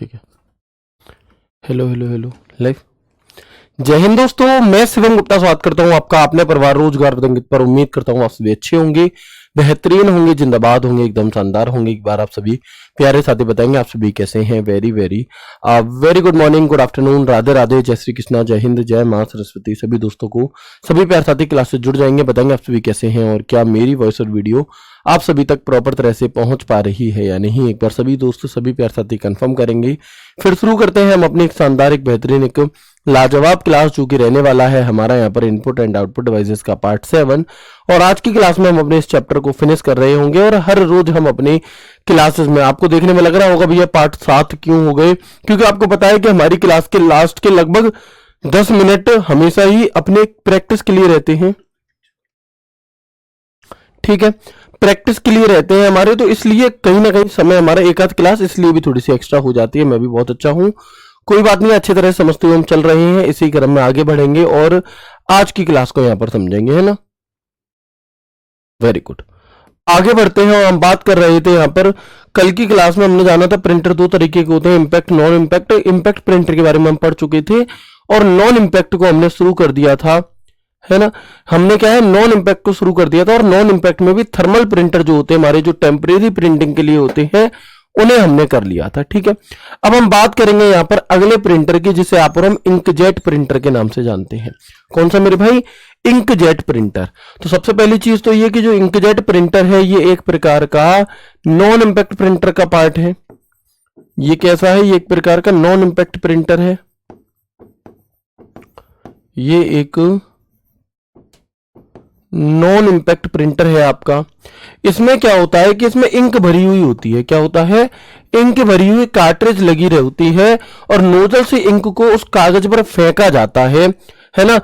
ठीक है। Hello hello hello live. जय हिंद दोस्तों, मैं शिवम गुप्ता स्वागत करता हूं आपका अपने परिवार रोजगार पतंगित पर। उम्मीद करता हूं आप सभी अच्छे होंगे, बेहतरीन होंगे, जिंदाबाद होंगे, एकदम शानदार होंगे। एक बार आप सभी प्यारे साथी बताएंगे आप सभी कैसे हैं। Very very very good morning, good afternoon, Radhe Radhe, जय श्री कृष्णा, जय हिंद, जय मां सरस्वती। सभी दोस्तों को, सभी प्यारे साथी क्लास से जुड़ जाएंगे, बताएंगे आप सभी कैसे हैं और क्या मेरी वॉइस और वीडियो आप सभी तक प्रॉपर तरह से पहुंच पा रही है या नहीं। एक बार सभी दोस्त, सभी प्यारे साथी कंफर्म करेंगे। फिर शुरू करते हैं हम अपनी एक शानदार, एक बेहतरीन, एक लाजवाब क्लास जो कि रहने वाला है हमारा यहाँ पर इनपुट एंड आउटपुट डिवाइसेस का पार्ट 7। और आज की क्लास में हम अपने इस चैप्टर को फिनिश कर रहे होंगे। और हर रोज हम अपनी क्लासेस में, आपको देखने में लग रहा होगा भैया पार्ट 7 क्यों हो गए, क्योंकि आपको पता है कि हमारी क्लास के लास्ट के लगभग 10 मिनट हमेशा ही अपने प्रैक्टिस के लिए रहते हैं। ठीक है, प्रैक्टिस के लिए रहते हैं हमारे, तो इसलिए कहीं ना कहीं समय हमारा एक आध क्लास इसलिए भी थोड़ी सी एक्स्ट्रा हो जाती है। मैं भी बहुत अच्छा हूं, कोई बात नहीं, अच्छी तरह से समझते हुए हम चल रहे हैं। इसी क्रम में आगे बढ़ेंगे और आज की क्लास को यहां पर समझेंगे, है ना। वेरी गुड, आगे बढ़ते हैं। और हम बात कर रहे थे यहां पर, कल की क्लास में हमने जाना था प्रिंटर दो तरीके के होते हैं, impact, non impact. Impact printer के बारे में हम पढ़ चुके थे और नॉन इंपैक्ट को हमने शुरू कर दिया था, है ना। हमने क्या है, नॉन इंपैक्ट को शुरू कर दिया था। और नॉन इंपैक्ट में भी थर्मल प्रिंटर जो होते हैं हमारे, जो टेम्परेरी प्रिंटिंग के लिए होते हैं, उन्हें हमने कर लिया था। ठीक है, अब हम बात करेंगे यहां पर अगले प्रिंटर की, जिसे आप और हम इंकजेट प्रिंटर के नाम से जानते हैं। कौन सा मेरे भाई, इंकजेट प्रिंटर। तो सबसे पहली चीज तो ये कि जो इंकजेट प्रिंटर है ये एक प्रकार का नॉन इंपैक्ट प्रिंटर का पार्ट है। ये कैसा है, ये एक प्रकार का नॉन इंपैक्ट प्रिंटर है। ये एक नॉन इंपैक्ट प्रिंटर है आपका। इसमें क्या होता है कि इसमें इंक भरी हुई होती है। क्या होता है, इंक भरी हुई कार्ट्रिज लगी रहती है और नोजल से इंक को उस कागज पर फेंका जाता है ना।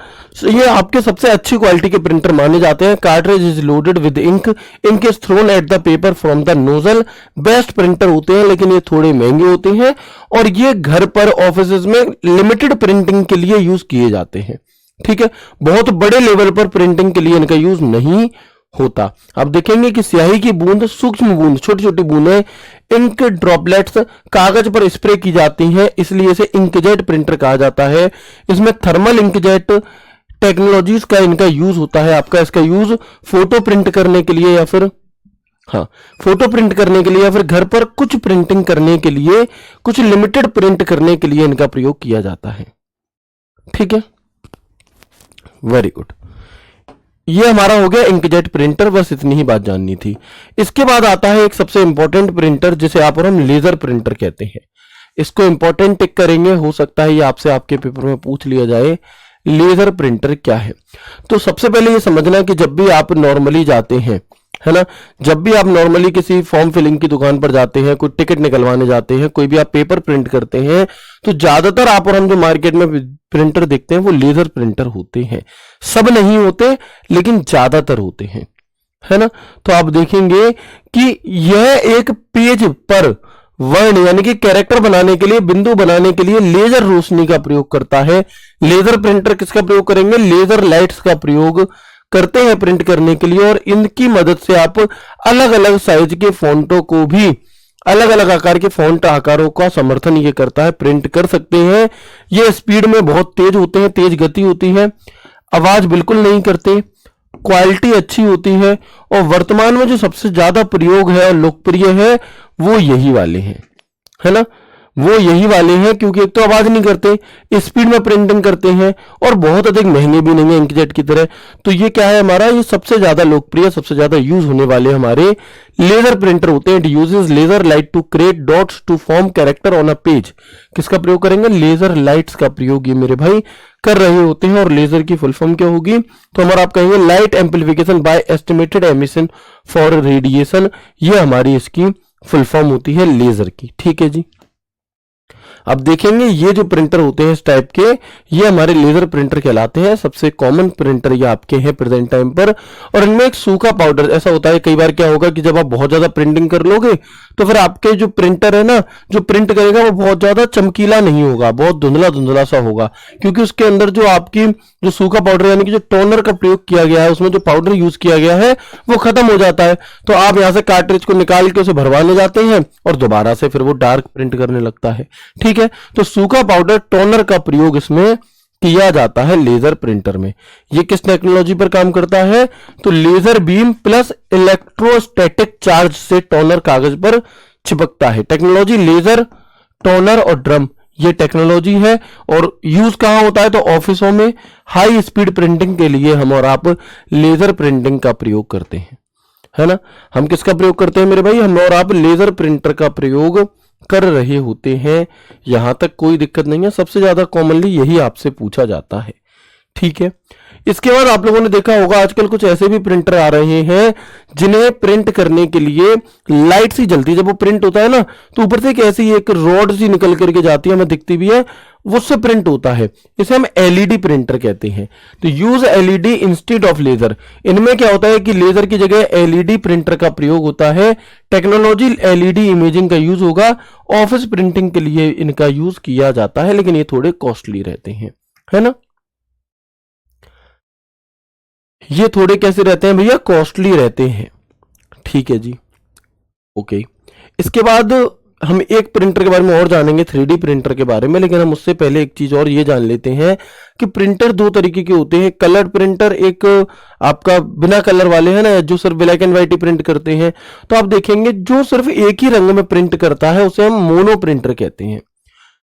ये आपके सबसे अच्छी क्वालिटी के प्रिंटर माने जाते हैं। Cartridge is loaded with ink, ink is thrown at the paper from the nozzle. Best printer होते हैं, लेकिन ये थोड़े महंगे होते हैं और ये घर पर ऑफिस में लिमिटेड प्रिंटिंग के लिए यूज किए जाते हैं। ठीक है, बहुत बड़े लेवल पर प्रिंटिंग के लिए इनका यूज नहीं होता। आप देखेंगे कि स्याही की बूंद, सूक्ष्म बूंद, छोटी छोटी बूंदें, इंक ड्रॉपलेट्स कागज पर स्प्रे की जाती हैं, इसलिए इसे इंकजेट प्रिंटर कहा जाता है। इसमें थर्मल इंकजेट टेक्नोलॉजीज का इनका यूज होता है। आपका इसका यूज फोटो प्रिंट करने के लिए या फिर फोटो प्रिंट करने के लिए या फिर घर पर कुछ प्रिंटिंग करने के लिए, कुछ लिमिटेड प्रिंट करने के लिए इनका प्रयोग किया जाता है। ठीक है, वेरी गुड, ये हमारा हो गया इंकजेट प्रिंटर। बस इतनी ही बात जाननी थी। इसके बाद आता है एक सबसे इंपॉर्टेंट प्रिंटर, जिसे आप और हम लेजर प्रिंटर कहते हैं। इसको इंपॉर्टेंट टिक करेंगे, हो सकता है ये आपसे आपके पेपर में पूछ लिया जाए, लेजर प्रिंटर क्या है। तो सबसे पहले ये समझना कि जब भी आप नॉर्मली जाते हैं, है ना, जब भी आप नॉर्मली किसी फॉर्म फिलिंग की दुकान पर जाते हैं, कोई टिकट निकलवाने जाते हैं, कोई भी आप पेपर प्रिंट करते हैं, तो ज्यादातर आप और हम जो मार्केट में प्रिंटर देखते हैं वो लेजर प्रिंटर होते हैं। सब नहीं होते, लेकिन ज्यादातर होते हैं, है ना। तो आप देखेंगे कि यह एक पेज पर वर्ण यानी कि कैरेक्टर बनाने के लिए, बिंदु बनाने के लिए लेजर रोशनी का प्रयोग करता है। लेजर प्रिंटर किसका प्रयोग करेंगे, लेजर लाइट्स का प्रयोग करते हैं प्रिंट करने के लिए। और इनकी मदद से आप अलग अलग साइज के फॉन्टों को भी, अलग अलग आकार के फॉन्ट आकारों का समर्थन ये करता है, प्रिंट कर सकते हैं। ये स्पीड में बहुत तेज होते हैं, तेज गति होती है, आवाज बिल्कुल नहीं करते, क्वालिटी अच्छी होती है। और वर्तमान में जो सबसे ज्यादा प्रयोग है और लोकप्रिय है वो यही वाले हैं, है ना, वो यही वाले हैं, क्योंकि एक तो आवाज नहीं करते, स्पीड में प्रिंटिंग करते हैं और बहुत अधिक महंगे भी नहीं है इंकजेट की तरह। तो ये क्या है हमारा, ये सबसे ज्यादा लोकप्रिय, सबसे ज्यादा यूज होने वाले हमारे लेजर प्रिंटर होते हैं। It uses laser light to create dots to form character on a page. किसका प्रयोग करेंगे, लेजर लाइट्स का प्रयोग ये मेरे भाई कर रहे होते हैं। और लेजर की फुल फॉर्म क्या होगी, तो हमारा आप कहेंगे light amplification bye estimated emission for radiation. ये हमारी इसकी फुल फॉर्म होती है लेजर की। ठीक है जी, अब देखेंगे ये जो प्रिंटर होते हैं इस टाइप के, ये हमारे लेजर प्रिंटर कहलाते हैं। सबसे कॉमन प्रिंटर ये आपके हैं प्रेजेंट टाइम पर। और इनमें एक सूखा पाउडर, ऐसा होता है कई बार क्या होगा कि जब आप बहुत ज्यादा प्रिंटिंग कर लोगे तो फिर आपके जो प्रिंटर है ना, जो प्रिंट करेगा वो बहुत ज्यादा चमकीला नहीं होगा, बहुत धुंधला धुंधला सा होगा, क्योंकि उसके अंदर जो आपकी जो सूखा पाउडर यानी कि जो टोनर का प्रयोग किया गया है, उसमें जो पाउडर यूज किया गया है वो खत्म हो जाता है। तो आप यहां से कार्ट्रिज को निकाल के उसे भरवाने जाते हैं और दोबारा से फिर वो डार्क प्रिंट करने लगता है। ठीक है, तो सूखा पाउडर टोनर का प्रयोग इसमें किया जाता है लेजर प्रिंटर में। ये किस टेक्नोलॉजी पर काम करता है? तो laser beam plus electrostatic charge से टोनर कागज पर चिपकता है। टेक्नोलॉजी लेजर, टोनर और ड्रम, ये टेक्नोलॉजी है। और यूज कहां होता है? तो ऑफिसों में हाई स्पीड प्रिंटिंग के लिए हम और आप लेजर प्रिंटिंग का प्रयोग करते हैं, है ना। हम किसका प्रयोग करते हैं मेरे भाई? हम और आप लेजर प्रिंटर का प्रयोग कर रहे होते हैं। यहां तक कोई दिक्कत नहीं है। सबसे ज्यादा कॉमनली यही आपसे पूछा जाता है। ठीक है, इसके बाद आप लोगों ने देखा होगा आजकल कुछ ऐसे भी प्रिंटर आ रहे हैं जिन्हें प्रिंट करने के लिए लाइट सी जलती है। जब वो प्रिंट होता है ना, तो ऊपर से एक ऐसी एक रॉड सी निकल करके जाती है, हमें दिखती भी है, उससे प्रिंट होता है। इसे हम एलईडी प्रिंटर कहते हैं। तो use LED instead of laser. इनमें क्या होता है कि लेजर की जगह एलईडी प्रिंटर का प्रयोग होता है। टेक्नोलॉजी एलईडी इमेजिंग का यूज होगा। ऑफिस प्रिंटिंग के लिए इनका यूज किया जाता है, लेकिन ये थोड़े कॉस्टली रहते हैं, है ना। ये थोड़े कैसे रहते हैं भैया? कॉस्टली रहते हैं। ठीक है जी, ओके। इसके बाद हम एक प्रिंटर के बारे में और जानेंगे, 3D प्रिंटर के बारे में। लेकिन हम उससे पहले एक चीज और ये जान लेते हैं कि प्रिंटर दो तरीके के होते हैं। कलर्ड प्रिंटर, एक आपका बिना कलर वाले है ना, जो सिर्फ black and white he print करते हैं। तो आप देखेंगे जो सिर्फ एक ही रंग में प्रिंट करता है उसे हम मोनो प्रिंटर कहते हैं।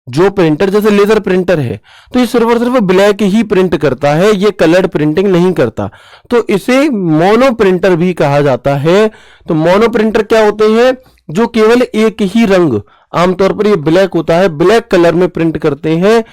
जो प्रिंटर जैसे लेजर प्रिंटर है तो ये सिर्फ और सिर्फ ब्लैक ही प्रिंट करता है, ये कलर्ड प्रिंटिंग नहीं करता, तो इसे मोनो प्रिंटर भी कहा जाता है। तो मोनो प्रिंटर क्या होते हैं? जो केवल एक ही रंग, आमतौर पर ये ब्लैक होता है, ब्लैक कलर में प्रिंट करते हैं,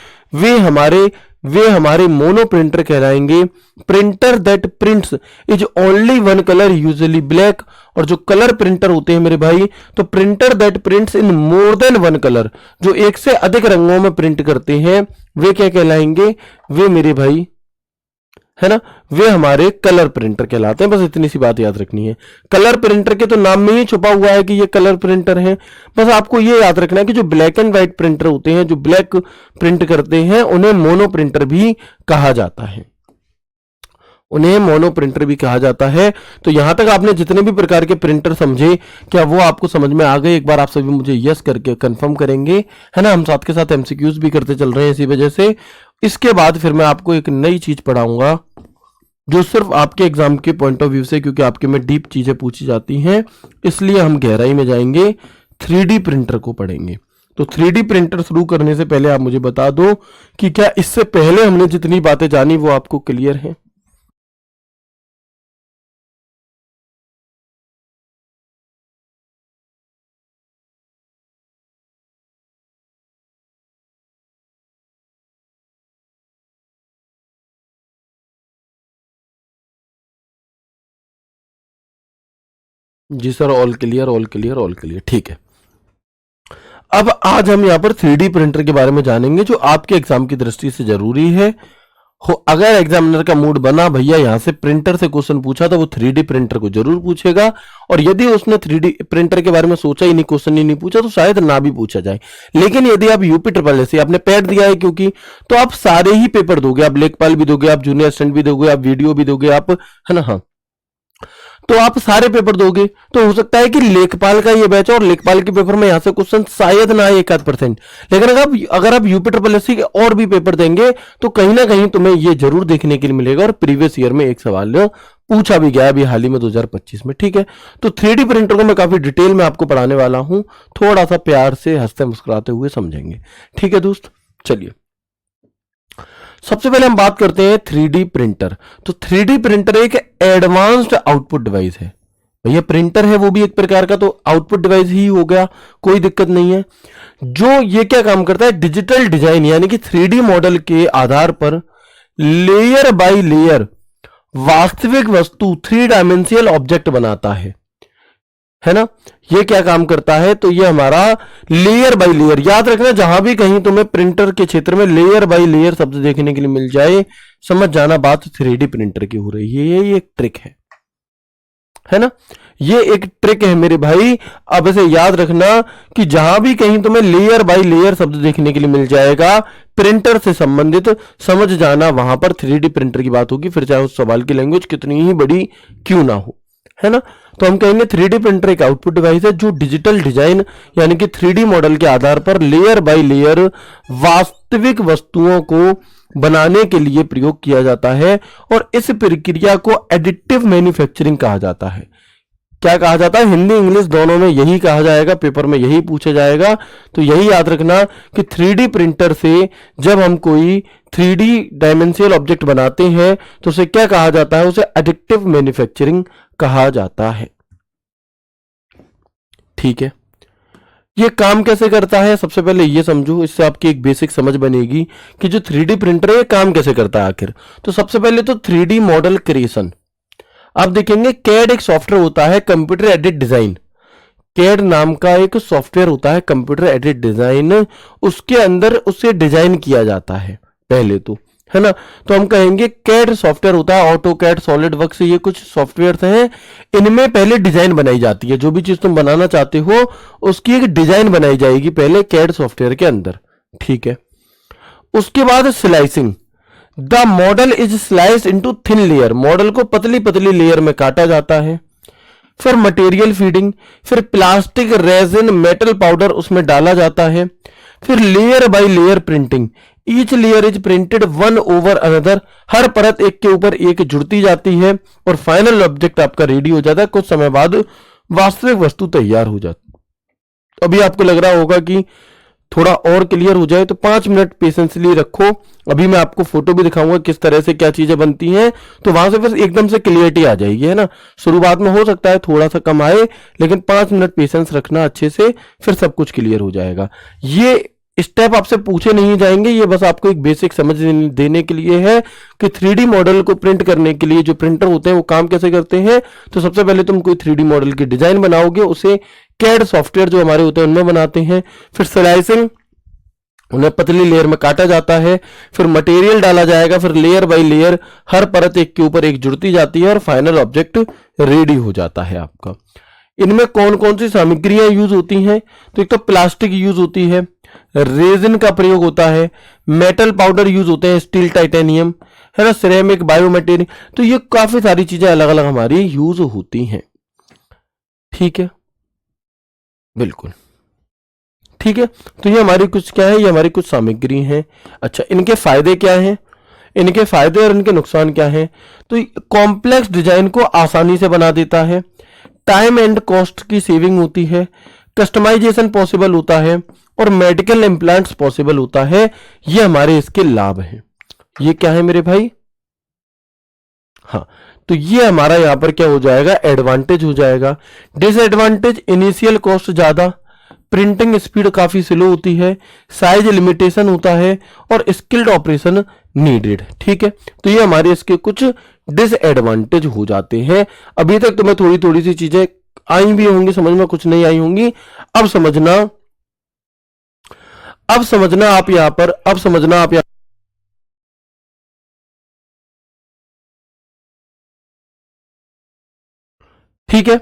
वे हमारे मोनो प्रिंटर कहलाएंगे। Printer that prints is only one colour usually black. और जो कलर प्रिंटर होते हैं मेरे भाई, तो printer that prints in more than one colour, जो एक से अधिक रंगों में प्रिंट करते हैं, वे क्या कहलाएंगे? वे मेरे भाई, है ना, वे हमारे कलर प्रिंटर कहलाते हैं। बस इतनी सी बात याद रखनी है। कलर प्रिंटर के तो नाम में ही छुपा हुआ है कि ये कलर प्रिंटर है। बस आपको ये याद रखना है कि जो ब्लैक एंड व्हाइट प्रिंटर होते हैं, जो ब्लैक प्रिंट करते हैं, उन्हें मोनो प्रिंटर भी कहा जाता है। उन्हें मोनो प्रिंटर भी कहा जाता है। तो यहां तक आपने जितने भी प्रकार के प्रिंटर समझे, क्या वो आपको समझ में आ गए? एक बार आप सभी मुझे यस करके कंफर्म करेंगे, है ना। हम साथ के साथ एमसीक्यूज भी करते चल रहे हैं इसी वजह से। इसके बाद फिर मैं आपको एक नई चीज पढ़ाऊंगा जो सिर्फ आपके एग्जाम के पॉइंट ऑफ व्यू से, क्योंकि आपके में डीप चीजें पूछी जाती हैं, इसलिए हम गहराई में जाएंगे, 3D प्रिंटर को पढ़ेंगे। तो 3D प्रिंटर शुरू करने से पहले आप मुझे बता दो कि क्या इससे पहले हमने जितनी बातें जानी वो आपको क्लियर है? जी sir, all clear, all clear, all clear. ठीक है, अब आज हम यहाँ पर 3D प्रिंटर के बारे में जानेंगे जो आपके एग्जाम की दृष्टि से जरूरी है। हो अगर एग्जामिनर का मूड बना भैया यहाँ से प्रिंटर से क्वेश्चन पूछा तो वो 3D प्रिंटर को जरूर पूछेगा। और यदि उसने 3D प्रिंटर के बारे में सोचा ही नहीं, क्वेश्चन ही नहीं पूछा, तो शायद ना भी पूछा जाए। लेकिन यदि आप यूपी ट्रिपल एस आपने पैड दिया है क्योंकि, तो आप सारे ही पेपर दोगे। आप लेखपाल भी दोगे, आप जूनियर असिस्टेंट भी दोगे, आप वीडियो भी दोगे, आप, है ना, हाँ, तो आप सारे पेपर दोगे। तो हो सकता है कि लेखपाल का ये बैच और लेखपाल के पेपर में यहां से क्वेश्चन शायद ना आए 1-8%। लेकिन अगर आप यूपी ट्रिपल एस के और भी पेपर देंगे तो कहीं ना कहीं तुम्हें ये जरूर देखने के लिए मिलेगा। और प्रीवियस ईयर में एक सवाल पूछा भी गया अभी हाल ही में 2025 में। ठीक है, तो 3D प्रिंटर को मैं काफी डिटेल में आपको पढ़ाने वाला हूं, थोड़ा सा प्यार से हंसते मुस्कुराते हुए समझेंगे। ठीक है दोस्त, चलिए सबसे पहले हम बात करते हैं 3D प्रिंटर। तो 3D प्रिंटर एक एडवांस्ड आउटपुट डिवाइस है। भैया प्रिंटर है वो भी एक प्रकार का तो आउटपुट डिवाइस ही हो गया, कोई दिक्कत नहीं है। जो ये क्या काम करता है? डिजिटल डिजाइन यानी कि 3D मॉडल के आधार पर लेयर बाय लेयर वास्तविक वस्तु 3 डायमेंशियल ऑब्जेक्ट बनाता है ना। ये क्या काम करता है? तो ये हमारा लेयर बाय लेयर, याद रखना जहां भी कहीं तुम्हें प्रिंटर के क्षेत्र में लेयर बाय लेयर शब्द देखने के लिए मिल जाए, समझ जाना बात 3D प्रिंटर की हो रही है। ये एक ट्रिक है ना। ये एक ट्रिक है मेरे भाई, अब इसे याद रखना कि जहां भी कहीं तुम्हें लेयर बाय लेयर शब्द देखने के लिए मिल जाएगा प्रिंटर से संबंधित, समझ जाना वहां पर 3D प्रिंटर की बात होगी, फिर चाहे उस सवाल की लैंग्वेज कितनी ही बड़ी क्यों ना हो, है ना। तो हम कहेंगे 3D प्रिंटर एक आउटपुट डिवाइस है जो डिजिटल डिजाइन यानी कि 3D मॉडल के आधार पर लेयर बाय लेयर वास्तविक वस्तुओं को बनाने के लिए प्रयोग किया जाता है, और इस प्रक्रिया को एडिटिव मैन्युफैक्चरिंग कहा जाता है। क्या कहा जाता है, हिंदी इंग्लिश दोनों में यही कहा जाएगा, पेपर में यही पूछा जाएगा। तो यही याद रखना कि 3D प्रिंटर से जब हम कोई 3D डायमेंशियल ऑब्जेक्ट बनाते हैं तो उसे क्या कहा जाता है, उसे एडिटिव मैन्युफैक्चरिंग कहा जाता है। ठीक है, ये काम कैसे करता है, सबसे पहले ये समझो, इससे आपकी एक बेसिक समझ बनेगी कि जो 3D प्रिंटर है ये काम कैसे करता है आखिर। तो सबसे पहले तो 3D मॉडल क्रिएशन, आप देखेंगे कैड एक सॉफ्टवेयर होता है, कंप्यूटर एडेड डिजाइन। कैड नाम का एक सॉफ्टवेयर होता है, कंप्यूटर एडेड डिजाइन, उसके अंदर उसे डिजाइन किया जाता है पहले तो, है ना। तो हम कहेंगे कैड सॉफ्टवेयर होता है, ऑटो कैड, सॉलिड वर्क्स, ये कुछ सॉफ्टवेयर हैं, इनमें पहले डिजाइन बनाई जाती है। जो भी चीज तुम बनाना चाहते हो उसकी एक डिजाइन बनाई जाएगी पहले कैड सॉफ्टवेयर के अंदर, ठीक है। उसके बाद slicing, the model is slice into thin layer, model को पतली पतली लेयर में काटा जाता है। फिर मटेरियल फीडिंग, फिर प्लास्टिक, रेजिन, मेटल पाउडर उसमें डाला जाता है। फिर layer by layer printing, each layer is printed one over another, हर परत एक के ऊपर एक जुड़ती जाती है, और फाइनल ऑब्जेक्ट आपका रेडी हो जाता है। कुछ समय बाद वास्तविक वस्तु तैयार हो जाती है। अभी आपको लग रहा होगा कि थोड़ा और क्लियर हो जाए तो 5 मिनट पेशेंसली रखो, अभी मैं आपको फोटो भी दिखाऊंगा किस तरह से क्या चीजें बनती हैं, तो वहां से फिर एकदम से क्लियरिटी आ जाएगी, है ना। शुरुआत में हो सकता है थोड़ा सा कम आए, लेकिन 5 मिनट पेशेंस रखना अच्छे से, फिर सब कुछ क्लियर हो जाएगा। ये स्टेप आपसे पूछे नहीं जाएंगे, ये बस आपको एक बेसिक समझ देने के लिए है कि 3D मॉडल को प्रिंट करने के लिए जो प्रिंटर होते हैं वो काम कैसे करते हैं। तो सबसे पहले तुम कोई 3D मॉडल की डिजाइन बनाओगे, उसे कैड सॉफ्टवेयर जो हमारे होते हैं उनमें बनाते हैं। फिर स्लाइसिंग, उन्हें पतली लेयर में काटा जाता है। फिर मटेरियल डाला जाएगा, फिर लेयर बाय लेयर हर परत एक के ऊपर एक जुड़ती जाती है, और फाइनल ऑब्जेक्ट रेडी हो जाता है आपका। इनमें कौन कौन सी सामग्रियां यूज होती हैं, तो एक तो प्लास्टिक यूज होती है, रेजिन का प्रयोग होता है, मेटल पाउडर यूज होते हैं, स्टील, टाइटेनियम, है ना, सिरेमिक, बायोमटेरियल, तो ये काफी सारी चीजें अलग अलग हमारी यूज होती हैं। ठीक है, बिल्कुल ठीक है। तो ये हमारी कुछ क्या है, ये हमारी कुछ सामग्री हैं। अच्छा, इनके फायदे क्या हैं, इनके फायदे और इनके नुकसान क्या हैं। तो कॉम्प्लेक्स डिजाइन को आसानी से बना देता है, टाइम एंड कॉस्ट की सेविंग होती है, कस्टमाइजेशन पॉसिबल होता है, और मेडिकल इम्प्लांट्स पॉसिबल होता है। ये हमारे इसके लाभ हैं। ये क्या है मेरे भाई, हाँ, तो ये हमारा यहां पर क्या हो जाएगा, एडवांटेज हो जाएगा। डिसएडवांटेज, इनिशियल कॉस्ट ज्यादा, प्रिंटिंग स्पीड काफी स्लो होती है, साइज लिमिटेशन होता है, और स्किल्ड ऑपरेशन नीडेड। ठीक है, तो ये हमारे इसके कुछ डिसएडवांटेज हो जाते हैं। अभी तक तुम्हें थोड़ी थोड़ी सी चीजें आई भी होंगी समझ में, कुछ नहीं आई होंगी। अब समझना, अब समझना आप यहां पर, अब समझना आप यहां, ठीक है।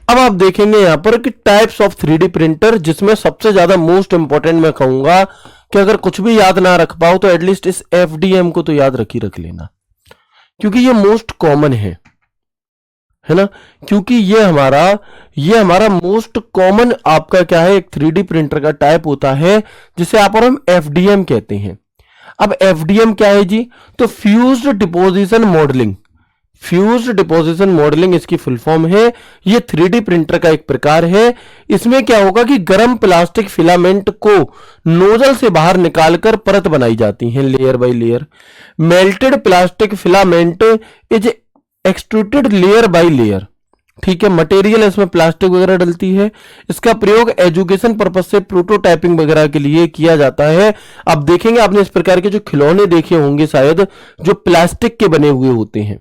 अब आप देखेंगे यहां पर कि टाइप्स ऑफ 3D प्रिंटर, जिसमें सबसे ज्यादा मोस्ट इंपॉर्टेंट मैं कहूंगा कि अगर कुछ भी याद ना रख पाओ तो एटलीस्ट इस FDM को तो याद रख लेना, क्योंकि ये मोस्ट कॉमन है ना। क्योंकि ये हमारा मोस्ट कॉमन आपका क्या है, एक 3D प्रिंटर का टाइप होता है जिसे आप और हम FDM कहते हैं। अब FDM क्या है जी, तो fused deposition modelling, fused deposition modelling इसकी फुल फॉर्म है। ये 3D प्रिंटर का एक प्रकार है। इसमें क्या होगा कि गर्म प्लास्टिक फिलामेंट को नोजल से बाहर निकालकर परत बनाई जाती है, layer by layer. Melted plastic filament is extruded layer by layer. ठीक है, मटेरियल इसमें प्लास्टिक वगैरह डलती है। इसका प्रयोग एजुकेशन पर्पज से प्रोटोटाइपिंग वगैरह के लिए किया जाता है। आप देखेंगे, आपने इस प्रकार के जो खिलौने देखे होंगे शायद, जो प्लास्टिक के बने हुए होते हैं।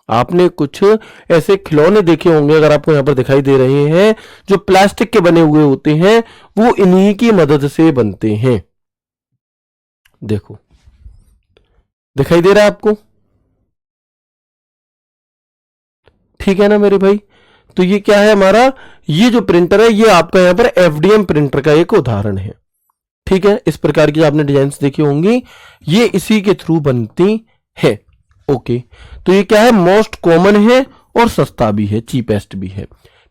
आपने कुछ ऐसे खिलौने देखे होंगे, अगर आपको यहां पर दिखाई दे रहे हैं, जो प्लास्टिक के बने हुए होते हैं, वो इन्हीं की मदद से बनते हैं। देखो, दिखाई दे रहा है आपको, ठीक है ना मेरे भाई। तो ये क्या है हमारा, ये जो प्रिंटर है ये आपका यहाँ पर एफडीएम प्रिंटर का एक उदाहरण है। ठीक है, इस प्रकार की आपने डिजाइन देखी होंगी, ये इसी के थ्रू बनती है। ओके, तो ये क्या है, मोस्ट कॉमन है और सस्ता भी है, चीपेस्ट भी है।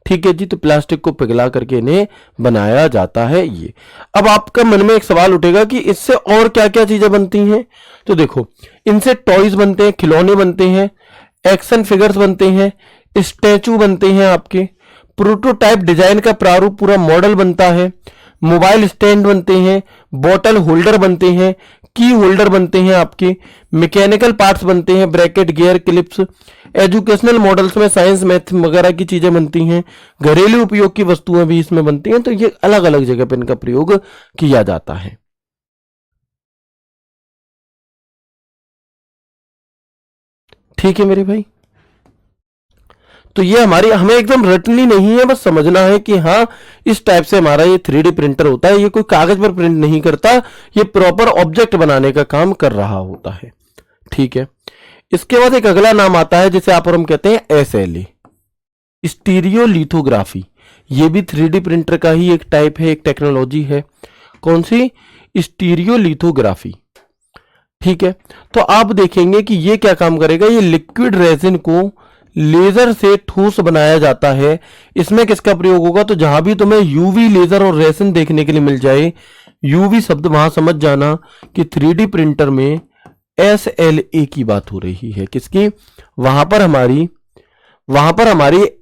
ठीक है जी, तो प्लास्टिक को पिघला करके इन्हें बनाया जाता है ये। अब आपका मन में एक सवाल उठेगा कि इससे और क्या क्या चीजें बनती हैं। तो देखो, इनसे टॉयज बनते हैं, खिलौने बनते हैं, एक्शन फिगर्स बनते हैं, स्टैचू बनते हैं, आपके प्रोटोटाइप डिजाइन का प्रारूप पूरा मॉडल बनता है, मोबाइल स्टैंड बनते हैं, बॉटल होल्डर बनते हैं, की होल्डर बनते हैं, आपके मैकेनिकल पार्ट्स बनते हैं, bracket, gear, clips, educational models में साइंस मैथ वगैरह की चीजें बनती हैं, घरेलू उपयोग की वस्तुएं भी इसमें बनती हैं। तो ये अलग अलग जगह पर इनका प्रयोग किया जाता है। ठीक है मेरे भाई, तो ये हमारी हमें एकदम रटनी नहीं है, बस समझना है कि हाँ इस टाइप से हमारा ये 3D प्रिंटर होता है। ये कोई कागज पर प्रिंट नहीं करता, ये प्रॉपर ऑब्जेक्ट बनाने का काम कर रहा होता है। ठीक है, इसके बाद एक अगला नाम आता है जिसे आप और हम कहते हैं SLA, स्टीरियोलिथोग्राफी। ये भी 3D प्रिंटर का ही एक टाइप है, एक टेक्नोलॉजी है। कौन सी, स्टीरियोलिथोग्राफी। ठीक है, तो आप देखेंगे कि ये क्या काम करेगा, ये लिक्विड रेजिन को लेजर से ठोस बनाया जाता है। इसमें किसका प्रयोग होगा, तो जहां भी तुम्हें यूवी लेजर और रेजिन देखने के लिए मिल जाए, यूवी शब्द वहां समझ जाना कि 3D प्रिंटर में SLA की बात हो रही है। किसकी, वहां पर हमारी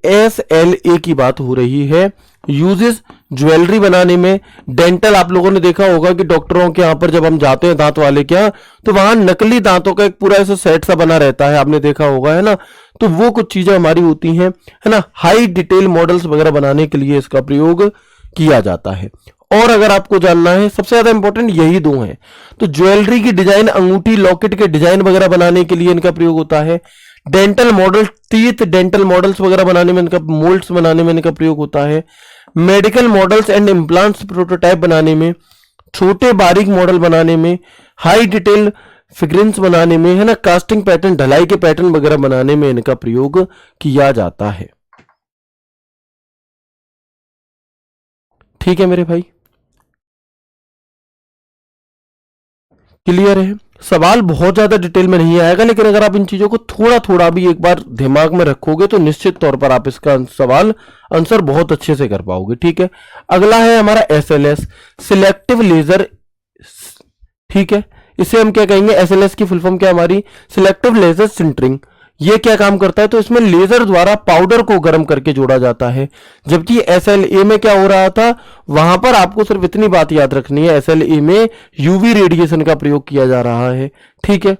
SLA की बात हो रही है। यूजेस ज्वेलरी बनाने में, डेंटल, आप लोगों ने देखा होगा कि डॉक्टरों के यहां पर जब हम जाते हैं दांत वाले के यहाँ, तो वहां नकली दांतों का एक पूरा ऐसा सेट सा बना रहता है, आपने देखा होगा, है ना। तो वो कुछ चीजें हमारी होती हैं, है ना। हाई डिटेल मॉडल्स वगैरह बनाने के लिए इसका प्रयोग किया जाता है। और अगर आपको जानना है, सबसे ज्यादा इंपॉर्टेंट यही दो हैं। तो ज्वेलरी की डिजाइन, अंगूठी, लॉकेट के डिजाइन वगैरह बनाने के लिए इनका प्रयोग होता है। Dental model, teeth dental models वगैरह बनाने में इनका, मोल्ड्स बनाने में इनका प्रयोग होता है। Medical models and implants prototype बनाने में, छोटे बारीक मॉडल बनाने में, हाई डिटेल फिगरेंस बनाने में, है ना, कास्टिंग पैटर्न, ढलाई के पैटर्न वगैरह बनाने में इनका प्रयोग किया जाता है। ठीक है मेरे भाई, क्लियर है। सवाल बहुत ज्यादा डिटेल में नहीं आएगा, लेकिन अगर आप इन चीजों को थोड़ा थोड़ा भी एक बार दिमाग में रखोगे तो निश्चित तौर पर आप इसका सवाल आंसर बहुत अच्छे से कर पाओगे। ठीक है, अगला है हमारा SLS, सिलेक्टिव लेजर। ठीक है, इसे हम क्या कहेंगे, SLS की फुल फॉर्म क्या हमारी, सिलेक्टिव लेजर सिंटरिंग। ये क्या काम करता है, तो इसमें लेजर द्वारा पाउडर को गर्म करके जोड़ा जाता है। जबकि SLA में क्या हो रहा था, वहां पर आपको सिर्फ इतनी बात याद रखनी है, SLA में यूवी रेडिएशन का प्रयोग किया जा रहा है। ठीक है,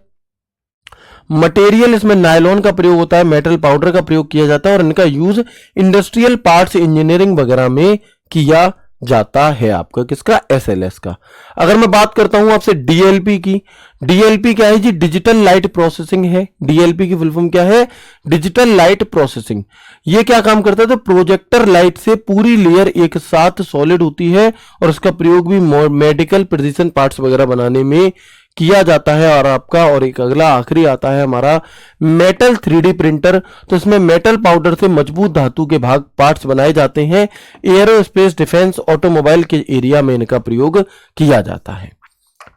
मटेरियल इसमें नायलॉन का प्रयोग होता है, मेटल पाउडर का प्रयोग किया जाता है, और इनका यूज इंडस्ट्रियल पार्ट्स इंजीनियरिंग वगैरह में किया जाता है। आपका किसका, SLS का। अगर मैं बात करता हूं आपसे DLP की, DLP क्या है जी, डिजिटल लाइट प्रोसेसिंग है। DLP की फुल फॉर्म क्या है, डिजिटल लाइट प्रोसेसिंग। ये क्या काम करता है, तो प्रोजेक्टर लाइट से पूरी लेयर एक साथ सॉलिड होती है, और इसका प्रयोग भी मेडिकल प्रिसिजन पार्ट्स वगैरह बनाने में किया जाता है। और आपका और एक अगला आखिरी आता है हमारा मेटल 3D प्रिंटर। तो इसमें मेटल पाउडर से मजबूत धातु के भाग पार्ट्स बनाए जाते हैं। एयरोस्पेस, डिफेंस, ऑटोमोबाइल के एरिया में इनका प्रयोग किया जाता है।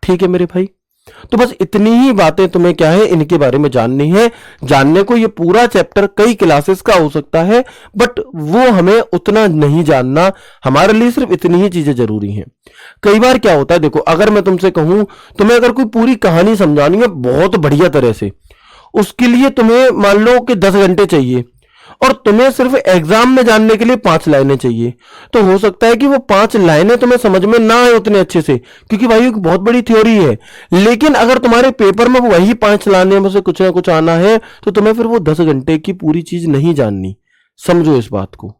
ठीक है मेरे भाई, तो बस इतनी ही बातें तुम्हें क्या है, इनके बारे में जाननी है। जानने को ये पूरा चैप्टर कई क्लासेस का हो सकता है, बट वो हमें उतना नहीं जानना, हमारे लिए सिर्फ इतनी ही चीजें जरूरी हैं। कई बार क्या होता है, देखो अगर मैं तुमसे कहूं, तुम्हें अगर कोई पूरी कहानी समझानी है बहुत बढ़िया तरह से, उसके लिए तुम्हें मान लो कि 10 घंटे चाहिए, और तुम्हें सिर्फ एग्जाम में जानने के लिए 5 लाइनें चाहिए, तो हो सकता है कि वो 5 लाइनें तुम्हें समझ में ना आए उतने अच्छे से, क्योंकि भाई एक बहुत बड़ी थ्योरी है। लेकिन अगर तुम्हारे पेपर में वही 5 लाइनें में से कुछ ना कुछ आना है, तो तुम्हें फिर वो 10 घंटे की पूरी चीज नहीं जाननी। समझो इस बात को,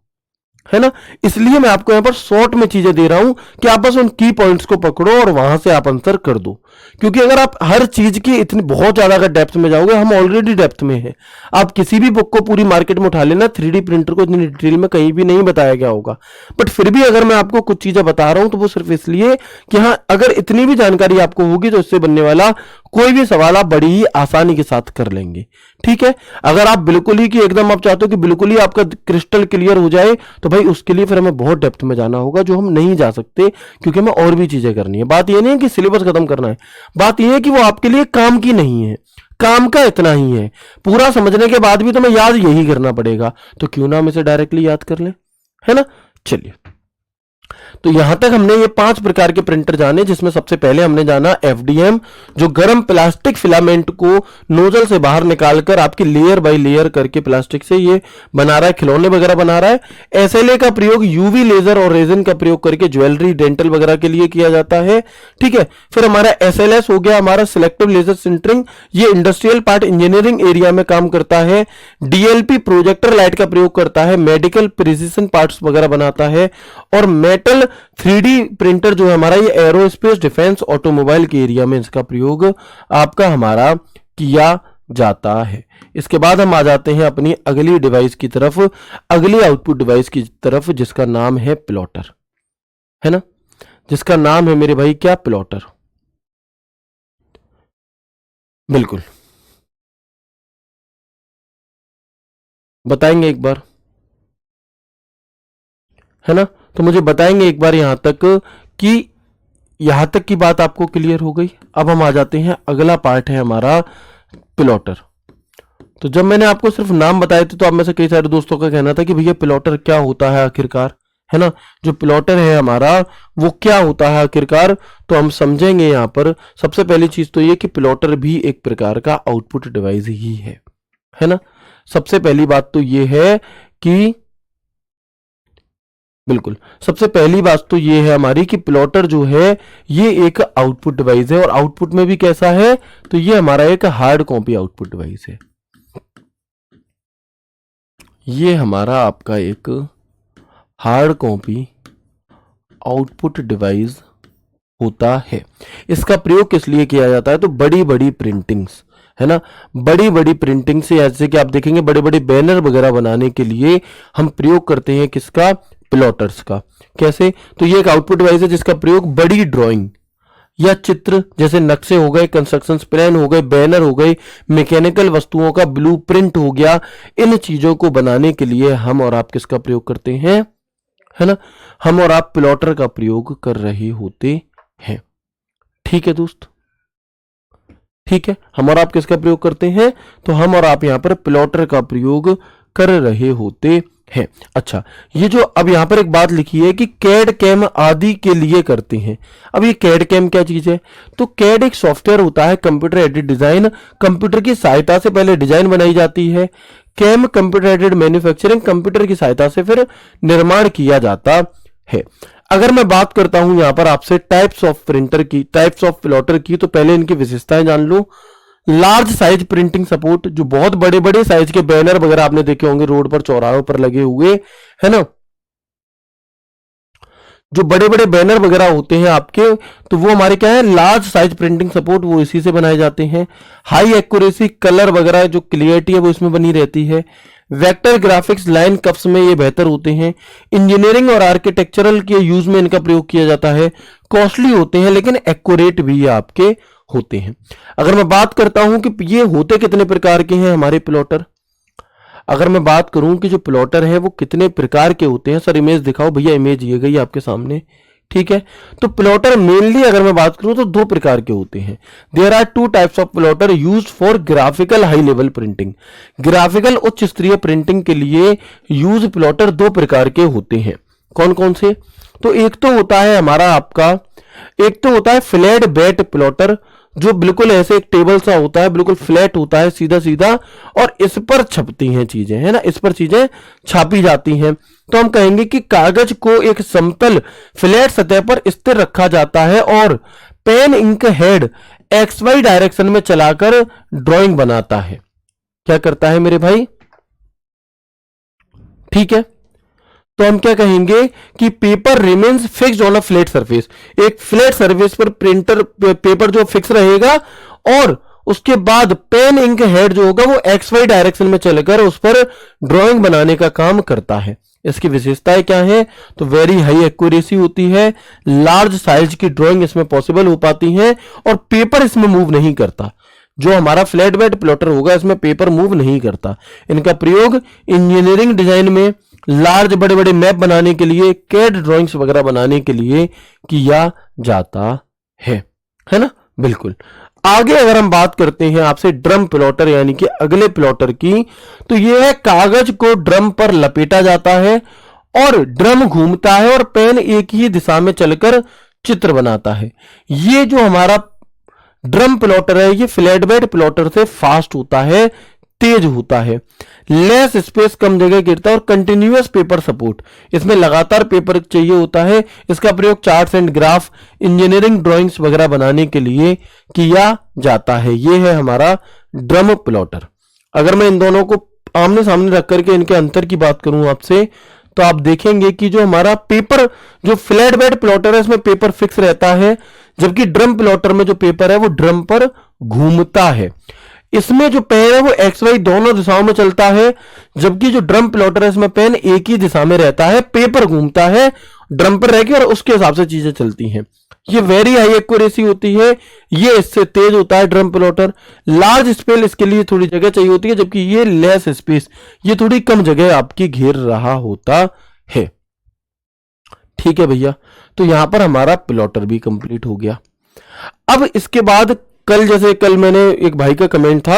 है ना। इसलिए मैं आपको यहां पर शॉर्ट में चीजें दे रहा हूं कि आप बस उन की पॉइंट्स को पकड़ो और वहां से आप आंसर कर दो। क्योंकि अगर आप हर चीज की इतनी बहुत ज्यादा अगर डेप्थ में जाओगे, हम ऑलरेडी डेप्थ में हैं, आप किसी भी बुक को पूरी मार्केट में उठा लेना, 3D प्रिंटर को इतनी डिटेल में कहीं भी नहीं बताया गया होगा। बट फिर भी अगर मैं आपको कुछ चीजें बता रहा हूं तो वो सिर्फ इसलिए कि हाँ, अगर इतनी भी जानकारी आपको होगी तो इससे बनने वाला कोई भी सवाल आप बड़ी ही आसानी के साथ कर लेंगे। ठीक है, अगर आप बिल्कुल ही कि एकदम आप चाहते हो कि बिल्कुल ही आपका क्रिस्टल क्लियर हो जाए, तो भाई उसके लिए फिर हमें बहुत डेप्थ में जाना होगा, जो हम नहीं जा सकते, क्योंकि हमें और भी चीजें करनी है। बात यह नहीं है कि सिलेबस खत्म करना है, बात यह है कि वो आपके लिए काम की नहीं है, काम का इतना ही है। पूरा समझने के बाद भी तुम्हें याद यही करना पड़ेगा, तो क्यों ना हम इसे डायरेक्टली याद कर लें, है ना। चलिए, तो यहां तक हमने ये 5 प्रकार के प्रिंटर जाने, जिसमें सबसे पहले हमने जाना एफडीएम, जो गर्म प्लास्टिक फिलामेंट को नोजल से बाहर निकालकर आपकी लेयर बाय लेयर करके प्लास्टिक से ये बना रहा है, खिलौने वगैरह बना रहा है। एसएलए का प्रयोग यूवी लेजर और रेजिन का प्रयोग करके ज्वेलरी, डेंटल वगैरह के लिए किया जाता है। ठीक है, फिर हमारा एसएलएस हो गया हमारा सिलेक्टिव लेजर सिंटरिंग, ये इंडस्ट्रियल पार्ट इंजीनियरिंग एरिया में काम करता है। डीएलपी प्रोजेक्टर लाइट का प्रयोग करता है, मेडिकल प्रिसिशन पार्ट्स वगैरह बनाता है। और मेटल 3D प्रिंटर जो है हमारा, ये एरोस्पेस, डिफेंस, ऑटोमोबाइल के एरिया में इसका प्रयोग आपका हमारा किया जाता है। इसके बाद हम आ जाते हैं अपनी अगली डिवाइस की तरफ, अगली आउटपुट डिवाइस की तरफ, जिसका नाम है प्लॉटर, है ना, जिसका नाम है मेरे भाई क्या, प्लॉटर। बिल्कुल, बताएंगे एक बार, है ना। तो मुझे बताएंगे एक बार यहां तक कि यहां तक की बात आपको क्लियर हो गई। अब हम आ जाते हैं, अगला पार्ट है हमारा प्लॉटर। तो जब मैंने आपको सिर्फ नाम बताए थे, तो आप में से कई सारे दोस्तों का कहना था कि भैया प्लॉटर क्या होता है आखिरकार, है ना। जो प्लॉटर है हमारा वो क्या होता है आखिरकार, तो हम समझेंगे यहां पर। सबसे पहली चीज तो ये कि प्लॉटर भी एक प्रकार का आउटपुट डिवाइस ही है ना। सबसे पहली बात तो ये है कि बिल्कुल, सबसे पहली बात तो ये है हमारी कि प्लॉटर जो है ये एक आउटपुट डिवाइस है, और आउटपुट में भी कैसा है, तो ये हमारा एक हार्ड कॉपी आउटपुट डिवाइस है। ये हमारा आपका एक हार्ड कॉपी आउटपुट डिवाइस होता है। इसका प्रयोग किस लिए किया जाता है, तो बड़ी बड़ी प्रिंटिंग्स, है ना, बड़ी बड़ी प्रिंटिंग से, जैसे कि आप देखेंगे बड़े बड़े बैनर वगैरह बनाने के लिए हम प्रयोग करते हैं किसका, प्लॉटर्स का। कैसे, तो ये एक आउटपुट डिवाइस है जिसका प्रयोग बड़ी ड्राइंग या चित्र, जैसे नक्शे हो गए, कंस्ट्रक्शन प्लान हो गए, बैनर हो गए, मैकेनिकल वस्तुओं का ब्लूप्रिंट हो गया, इन चीजों को बनाने के लिए हम और आप किसका प्रयोग करते हैं, है ना, हम और आप प्लॉटर का प्रयोग कर रहे होते हैं। ठीक है दोस्त, ठीक है, हम और आप किसका प्रयोग करते हैं, तो हम और आप यहां पर प्लॉटर का प्रयोग कर रहे होते हैं। अच्छा, ये जो अब यहां पर एक बात लिखी है कि कैड कैम आदि के लिए करते हैं। अब ये कैड कैम क्या चीज है, तो कैड एक सॉफ्टवेयर होता है, कंप्यूटर एडेड डिजाइन, कंप्यूटर की सहायता से पहले डिजाइन बनाई जाती है। CAM computer aided manufacturing, computer की सहायता से फिर निर्माण किया जाता है। अगर मैं बात करता हूं यहां पर आपसे टाइप्स ऑफ प्रिंटर की, टाइप्स ऑफ प्लॉटर की, तो पहले इनकी विशेषताएं जान लो। लार्ज साइज प्रिंटिंग सपोर्ट, जो बहुत बड़े बड़े साइज के बैनर वगैरह आपने देखे होंगे रोड पर, चौराहों पर लगे हुए, है ना, जो बड़े बड़े बैनर वगैरह होते हैं आपके, तो वो हमारे क्या है, लार्ज साइज प्रिंटिंग सपोर्ट, वो इसी से बनाए जाते हैं। हाई एक्यूरेसी, कलर वगैरह जो क्लियरिटी है वो इसमें बनी रहती है। वेक्टर ग्राफिक्स, लाइन कप्स में ये बेहतर होते हैं। इंजीनियरिंग और आर्किटेक्चरल के यूज में इनका प्रयोग किया जाता है। कॉस्टली होते हैं लेकिन एक्यूरेट भी आपके होते हैं। अगर मैं बात करता हूं कि ये होते कितने प्रकार के हैं हमारे प्लॉटर, अगर मैं बात करूं कि जो प्लॉटर है वो कितने प्रकार के होते हैं, सर इमेज दिखाओ भैया, इमेज ये गई आपके सामने। ठीक है, तो प्लॉटर मेनली अगर मैं बात करूं तो 2 प्रकार के होते हैं। There are 2 types of plotter used for graphical high level printing. ग्राफिकल उच्च स्तरीय प्रिंटिंग के लिए यूज प्लॉटर 2 प्रकार के होते हैं। कौन कौन से, तो एक तो होता है हमारा आपका, एक तो होता है फ्लैट बेड प्लॉटर, जो बिल्कुल ऐसे एक टेबल सा होता है, बिल्कुल फ्लैट होता है, सीधा सीधा, और इस पर छपती हैं चीजें, है ना, इस पर चीजें छापी जाती हैं। तो हम कहेंगे कि कागज को एक समतल फ्लैट सतह पर स्थिर रखा जाता है और pen ink head XY direction में चलाकर ड्राइंग बनाता है। क्या करता है मेरे भाई, ठीक है, तो हम क्या कहेंगे कि paper remains fixed on a flat surface. एक फ्लैट सरफेस पर प्रिंटर पेपर जो फिक्स रहेगा, और उसके बाद पेन इंक हेड जो होगा वो XY डायरेक्शन में चलकर उस पर ड्राइंग बनाने का काम करता है। इसकी विशेषताएं क्या है? तो वेरी हाई एक्यूरेसी होती है, लार्ज साइज की ड्राइंग इसमें पॉसिबल हो पाती है और पेपर इसमें मूव नहीं करता। जो हमारा फ्लैट बेड प्लॉटर होगा इसमें पेपर मूव नहीं करता। इनका प्रयोग इंजीनियरिंग डिजाइन में, लार्ज बड़े बड़े मैप बनाने के लिए, कैड ड्राइंग्स वगैरह बनाने के लिए किया जाता है ना। बिल्कुल। आगे अगर हम बात करते हैं आपसे ड्रम प्लॉटर यानी कि अगले प्लॉटर की, तो यह है कागज को ड्रम पर लपेटा जाता है और ड्रम घूमता है और पेन एक ही दिशा में चलकर चित्र बनाता है। ये जो हमारा ड्रम प्लॉटर है ये फ्लैट बेड प्लॉटर से फास्ट होता है, तेज होता है, लेस स्पेस, कम जगह गिरता है और कंटिन्यूअस पेपर सपोर्ट, इसमें लगातार पेपर चाहिए होता है। इसका प्रयोग charts and graph, engineering drawings वगैरह बनाने के लिए किया जाता है। ये है हमारा ड्रम प्लॉटर। अगर मैं इन दोनों को आमने सामने रख करके इनके अंतर की बात करूं आपसे, तो आप देखेंगे कि जो हमारा पेपर, जो फ्लैट बेड प्लॉटर है इसमें पेपर फिक्स रहता है, जबकि ड्रम प्लॉटर में जो पेपर है वो ड्रम पर घूमता है। इसमें जो पेन है वो एक्स वाई दोनों दिशाओं में चलता है, जबकि जो ड्रम प्लॉटर है इसमें पेन एक ही दिशा में रहता है, पेपर घूमता है ड्रम पर रहकर और उसके हिसाब से चीजें चलती हैं। ये वेरी हाई एक्यूरेसी होती है, ये इससे तेज होता है ड्रम प्लॉटर। लार्ज स्पेस, इसके लिए थोड़ी जगह चाहिए होती है, जबकि ये लेस स्पेस, ये थोड़ी कम जगह आपकी घेर रहा होता है। ठीक है भैया, तो यहां पर हमारा प्लॉटर भी कंप्लीट हो गया। अब इसके बाद कल मैंने एक भाई का कमेंट था,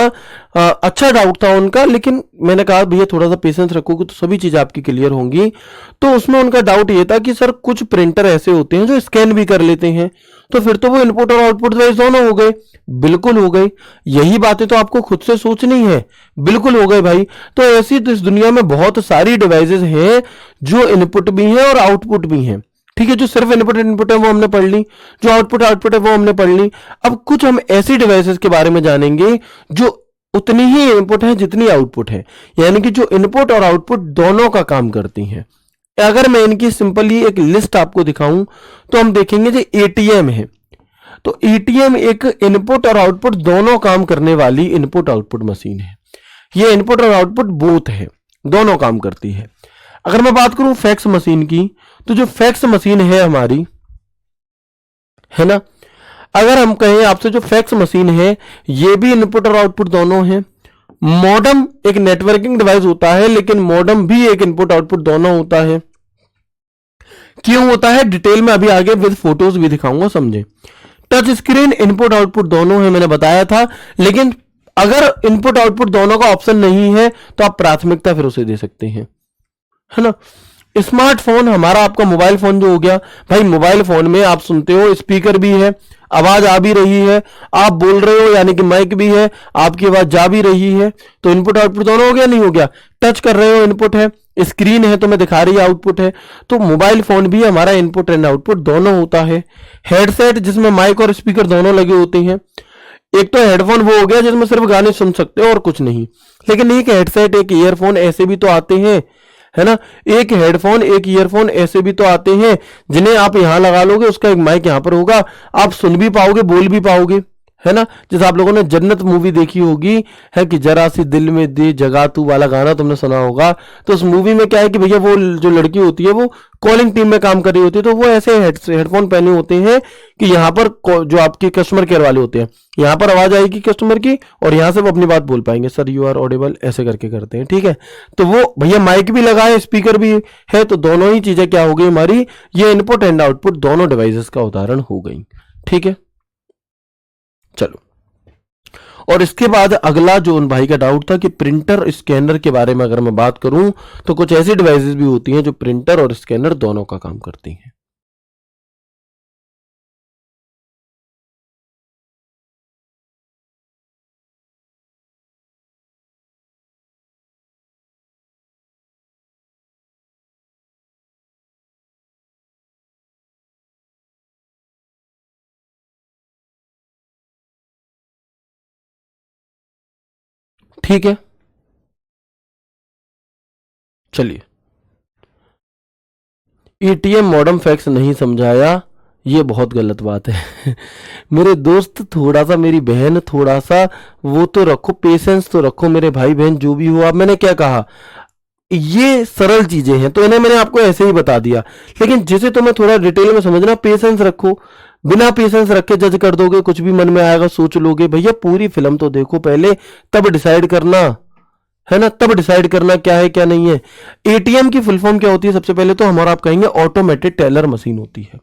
अच्छा डाउट था उनका, लेकिन मैंने कहा भैया थोड़ा सा पेशेंस रखोगे तो सभी चीजें आपकी क्लियर होंगी। तो उसमें उनका डाउट ये था कि सर कुछ प्रिंटर ऐसे होते हैं जो स्कैन भी कर लेते हैं, तो फिर तो वो इनपुट और आउटपुट डिवाइस दोनों हो गए। बिल्कुल हो गई, यही बातें तो आपको खुद से सोचनी है। बिल्कुल हो गए भाई। तो ऐसी तो इस दुनिया में बहुत सारी डिवाइसेस हैं जो इनपुट भी हैं और आउटपुट भी हैं। ठीक है, जो सिर्फ इनपुट है वो हमने पढ़ ली, जो आउटपुट है वो हमने पढ़ ली। अब कुछ हम ऐसी डिवाइसेस के बारे में जानेंगे जो उतनी ही इनपुट है जितनी आउटपुट है, यानी कि जो इनपुट और आउटपुट दोनों का काम करती हैं। अगर मैं इनकी सिंपली एक लिस्ट आपको दिखाऊं तो हम देखेंगे जो एटीएम है, तो एटीएम एक इनपुट और आउटपुट दोनों काम करने वाली इनपुट आउटपुट मशीन है। ये इनपुट और आउटपुट बोथ है, दोनों काम करती है। अगर मैं बात करूं फैक्स मशीन की, तो जो फैक्स मशीन है हमारी, है ना, अगर हम कहें आपसे जो फैक्स मशीन है ये भी इनपुट और आउटपुट दोनों है। मॉडम एक नेटवर्किंग डिवाइस होता है, लेकिन मॉडम भी एक इनपुट आउटपुट दोनों होता है। क्यों होता है डिटेल में अभी आगे विद फोटोज भी दिखाऊंगा, समझे। टच स्क्रीन इनपुट आउटपुट दोनों है, मैंने बताया था, लेकिन अगर इनपुट आउटपुट दोनों का ऑप्शन नहीं है तो आप प्राथमिकता फिर उसे दे सकते हैं, है ना। स्मार्टफोन हमारा आपका मोबाइल फोन जो हो गया भाई, मोबाइल फोन में आप सुनते हो, स्पीकर भी है, आवाज आ भी रही है, आप बोल रहे हो यानी कि माइक भी है, आपकी आवाज जा भी रही है, तो इनपुट आउटपुट दोनों हो गया, नहीं हो गया। टच कर रहे हो इनपुट है, स्क्रीन है तो मैं दिखा रही है आउटपुट है, तो मोबाइल फोन भी हमारा इनपुट एंड आउटपुट दोनों होता है। हेडसेट जिसमें माइक और स्पीकर दोनों लगे होते हैं। एक तो हेडफोन वो हो गया जिसमें सिर्फ गाने सुन सकते हो और कुछ नहीं, लेकिन एक हेडसेट एक ईयरफोन ऐसे भी तो आते हैं, है ना। एक हेडफोन एक ईयरफोन ऐसे भी तो आते हैं जिन्हें आप यहां लगा लोगे, उसका एक माइक यहां पर होगा, आप सुन भी पाओगे, बोल भी पाओगे, है ना। जैसे आप लोगों ने जन्नत मूवी देखी होगी, है कि जरा सी दिल में दे जगा तू वाला गाना तुमने सुना होगा। तो उस मूवी में क्या है कि भैया वो जो लड़की होती है वो कॉलिंग टीम में काम कर रही होती है, तो वो ऐसे हेडफोन पहने होते हैं कि यहाँ पर जो आपके कस्टमर केयर वाले होते हैं, यहाँ पर आवाज आएगी कस्टमर की और यहाँ से वो अपनी बात बोल पाएंगे, सर यू आर ऑडिबल, ऐसे करके करते हैं। ठीक है, तो वो भैया माइक भी लगा है, स्पीकर भी है, तो दोनों ही चीजें क्या हो गई हमारी, ये इनपुट एंड आउटपुट दोनों डिवाइसेस का उदाहरण हो गई। ठीक है, चलो। और इसके बाद अगला जो उन भाई का डाउट था कि प्रिंटर स्कैनर के बारे में अगर मैं बात करूं तो कुछ ऐसी डिवाइसेस भी होती हैं जो प्रिंटर और स्कैनर दोनों का काम करती हैं। ठीक है, चलिए। एटीएम मॉडम फैक्स नहीं समझाया, ये बहुत गलत बात है मेरे दोस्त, थोड़ा सा मेरी बहन, थोड़ा सा वो तो रखो, पेशेंस तो रखो मेरे भाई बहन जो भी हो। अब मैंने क्या कहा, ये सरल चीजें हैं, तो इन्हें मैंने आपको ऐसे ही बता दिया। लेकिन जिसे तुम्हें थोड़ा डिटेल में समझना, पेशेंस रखो। बिना पेशेंस रखे जज कर दोगे, कुछ भी मन में आएगा सोच लोगे। भैया पूरी फिल्म तो देखो पहले, तब डिसाइड करना, है ना, तब डिसाइड करना क्या है क्या नहीं है। एटीएम की फुल फॉर्म क्या होती है? सबसे पहले तो हमारा आप कहेंगे ऑटोमेटेड टेलर मशीन होती है।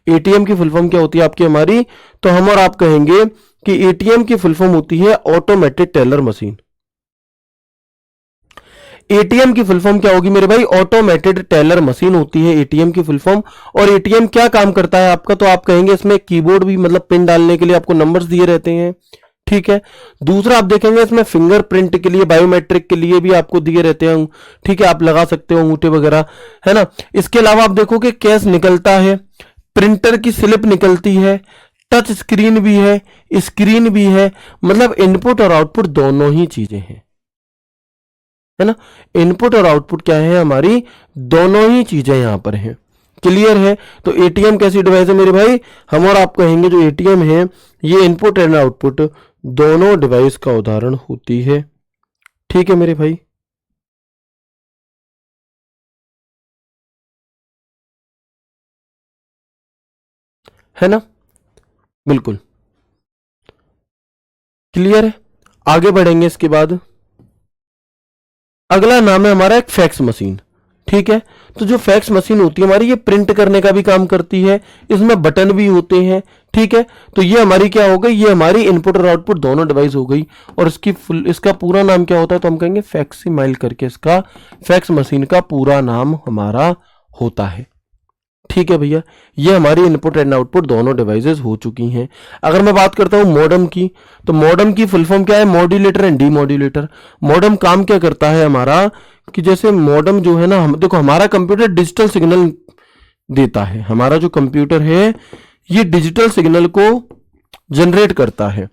एटीएम की फुल फॉर्म क्या होती है आपकी हमारी? तो हम और आप कहेंगे कि एटीएम की फुल फॉर्म होती है ऑटोमेटेड टेलर मशीन। एटीएम की फुल फॉर्म क्या होगी मेरे भाई? ऑटोमेटेड टेलर मशीन होती है एटीएम की फुल फॉर्म। और एटीएम क्या काम करता है आपका? तो आप कहेंगे इसमें कीबोर्ड भी, मतलब पिन डालने के लिए आपको नंबर्स दिए रहते हैं, ठीक है। दूसरा आप देखेंगे इसमें फिंगरप्रिंट के लिए, बायोमेट्रिक के लिए भी आपको दिए रहते हैं, ठीक है, आप लगा सकते हो अंगूठे वगैरह, है ना। इसके अलावा आप देखो कि कैश निकलता है, प्रिंटर की स्लिप निकलती है, टच स्क्रीन भी है, स्क्रीन भी है, मतलब इनपुट और आउटपुट दोनों ही चीजें हैं, है ना। इनपुट और आउटपुट क्या है हमारी? दोनों ही चीजें यहां पर हैं। क्लियर है? तो एटीएम कैसी डिवाइस है मेरे भाई? हम और आप कहेंगे जो एटीएम है ये इनपुट एंड आउटपुट दोनों डिवाइस का उदाहरण होती है, ठीक है मेरे भाई। है ना, बिल्कुल क्लियर है। आगे बढ़ेंगे इसके बाद। अगला नाम है हमारा एक फैक्स मशीन, ठीक है। तो जो फैक्स मशीन होती है हमारी, ये प्रिंट करने का भी काम करती है, इसमें बटन भी होते हैं, ठीक है। तो ये हमारी क्या हो गई? ये हमारी इनपुट और आउटपुट दोनों डिवाइस हो गई। और इसका पूरा नाम क्या होता है? तो हम कहेंगे फैक्सिमाइल करके इसका फैक्स मशीन का पूरा नाम हमारा होता है, ठीक है भैया। ये हमारी इनपुट एंड आउटपुट दोनों डिवाइसेस हो चुकी हैं। अगर मैं बात करता हूं मॉडेम की, तो मॉडेम की फुल फॉर्म क्या है? Modulator and demodulator. मॉडेम काम क्या करता है हमारा कि जैसे मॉडेम जो है ना, हम देखो हमारा कंप्यूटर डिजिटल सिग्नल देता है, हमारा जो कंप्यूटर है ये डिजिटल सिग्नल को जनरेट करता है।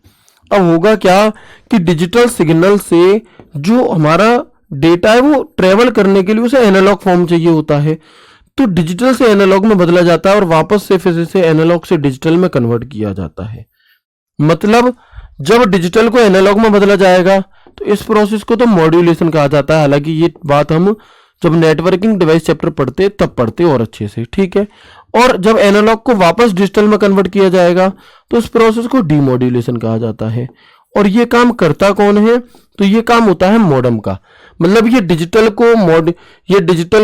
अब होगा क्या कि डिजिटल सिग्नल से जो हमारा डेटा है वो ट्रेवल करने के लिए उसे एनालॉग फॉर्म चाहिए होता है, तो डिजिटल से एनालॉग में बदला जाता है और वापस से फिर से एनालॉग से डिजिटल में कन्वर्ट किया जाता है। मतलब जब डिजिटल को एनालॉग में बदला जाएगा तो इस प्रोसेस को तो मॉड्यूलेशन कहा जाता है। हालांकि ये बात हम जब नेटवर्किंग डिवाइस चैप्टर पढ़ते तब पढ़ते और अच्छे से, ठीक है। और जब एनालॉग को वापस डिजिटल में कन्वर्ट किया जाएगा तो इस प्रोसेस को डीमॉड्यूलेशन कहा जाता है। और ये काम करता कौन है? तो ये काम होता है मॉडेम का। मतलब ये डिजिटल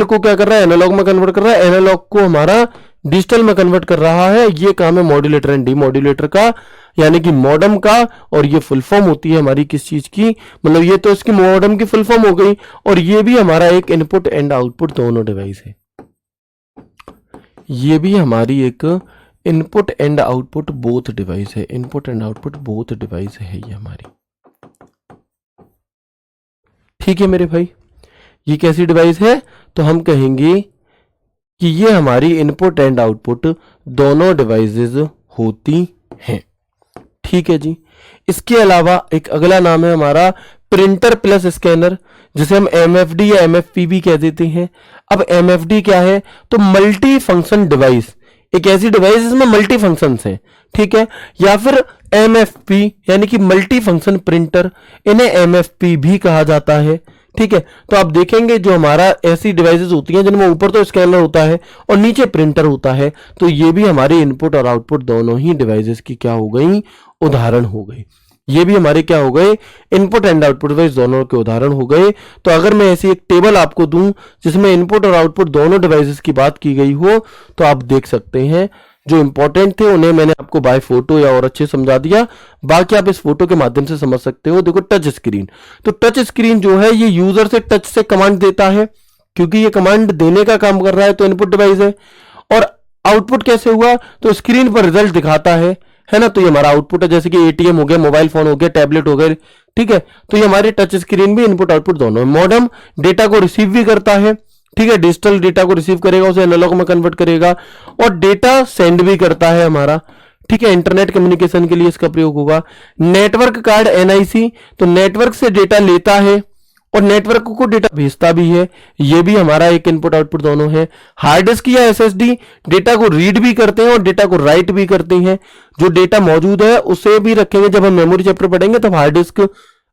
को क्या कर रहा है? एनालॉग में कन्वर्ट कर रहा है, एनालॉग को हमारा डिजिटल में कन्वर्ट कर रहा है। ये काम है मॉड्यूलेटर एंड डीमॉड्यूलेटर का, यानी कि मॉडेम का। और ये फुल फॉर्म होती है हमारी किस चीज की? मतलब ये तो इसकी मॉडेम की फुल फॉर्म हो गई, और ये भी हमारा एक इनपुट एंड आउटपुट दोनों डिवाइस है। ये भी हमारी एक input and output both device है, input and output both device है ये हमारी, ठीक है मेरे भाई। ये कैसी डिवाइस है? तो हम कहेंगे कि ये हमारी इनपुट एंड आउटपुट दोनों डिवाइसेस होती हैं, ठीक है जी। इसके अलावा एक अगला नाम है हमारा प्रिंटर प्लस स्कैनर, जिसे हम एमएफडी या एमएफपी भी कह देते हैं। अब एमएफडी क्या है? तो मल्टी फंक्शन डिवाइस, एक ऐसी डिवाइस जिसमें मल्टी फंक्शंस हैं, ठीक है। या फिर एमएफपी यानी कि मल्टी फंक्शन प्रिंटर, इन्हें एमएफपी भी कहा जाता है, ठीक है। तो आप देखेंगे जो हमारा ऐसी डिवाइसेस होती हैं जिनमें ऊपर तो स्कैनर होता है और नीचे प्रिंटर होता है, तो ये भी हमारी इनपुट और आउटपुट दोनों ही डिवाइसेस की क्या हो गई? उदाहरण हो गई। ये भी हमारे क्या हो गए? इनपुट एंड आउटपुट डिवाइस दोनों के उदाहरण हो गए। तो अगर मैं ऐसी एक टेबल आपको दूं जिसमें इनपुट और आउटपुट दोनों डिवाइसेस की बात की गई हो, तो आप देख सकते हैं जो इंपॉर्टेंट थे उन्हें मैंने आपको बाय फोटो या और अच्छे समझा दिया। बाकी आप इस फोटो के माध्यम से समझ सकते हो। देखो टच स्क्रीन, तो टच स्क्रीन जो है ये यूजर से टच से कमांड देता है, क्योंकि ये कमांड देने का काम कर रहा है, तो इनपुट डिवाइस है। और आउटपुट कैसे हुआ? तो स्क्रीन पर रिजल्ट दिखाता है ना। तो ये हमारा आउटपुट है, जैसे कि एटीएम हो गया, मोबाइल फोन हो गया, टैबलेट हो गए, ठीक है। तो ये हमारे टच स्क्रीन भी इनपुट आउटपुट दोनों है। मॉडेम डेटा को रिसीव भी करता है, ठीक है, डिजिटल डेटा को रिसीव करेगा, उसे एनालॉग में कन्वर्ट करेगा, और डेटा सेंड भी करता है हमारा, ठीक है। इंटरनेट कम्युनिकेशन के लिए इसका प्रयोग होगा। नेटवर्क कार्ड एनआईसी, तो नेटवर्क से डेटा लेता है और नेटवर्क को डेटा भेजता भी है, ये भी हमारा एक इनपुट आउटपुट दोनों है। हार्ड डिस्क या एसएसडी डेटा को रीड भी करते हैं और डेटा को राइट भी करते हैं। जो डेटा मौजूद है उसे भी रखेंगे जब हम मेमोरी चैप्टर पढ़ेंगे, तब हार्ड डिस्क,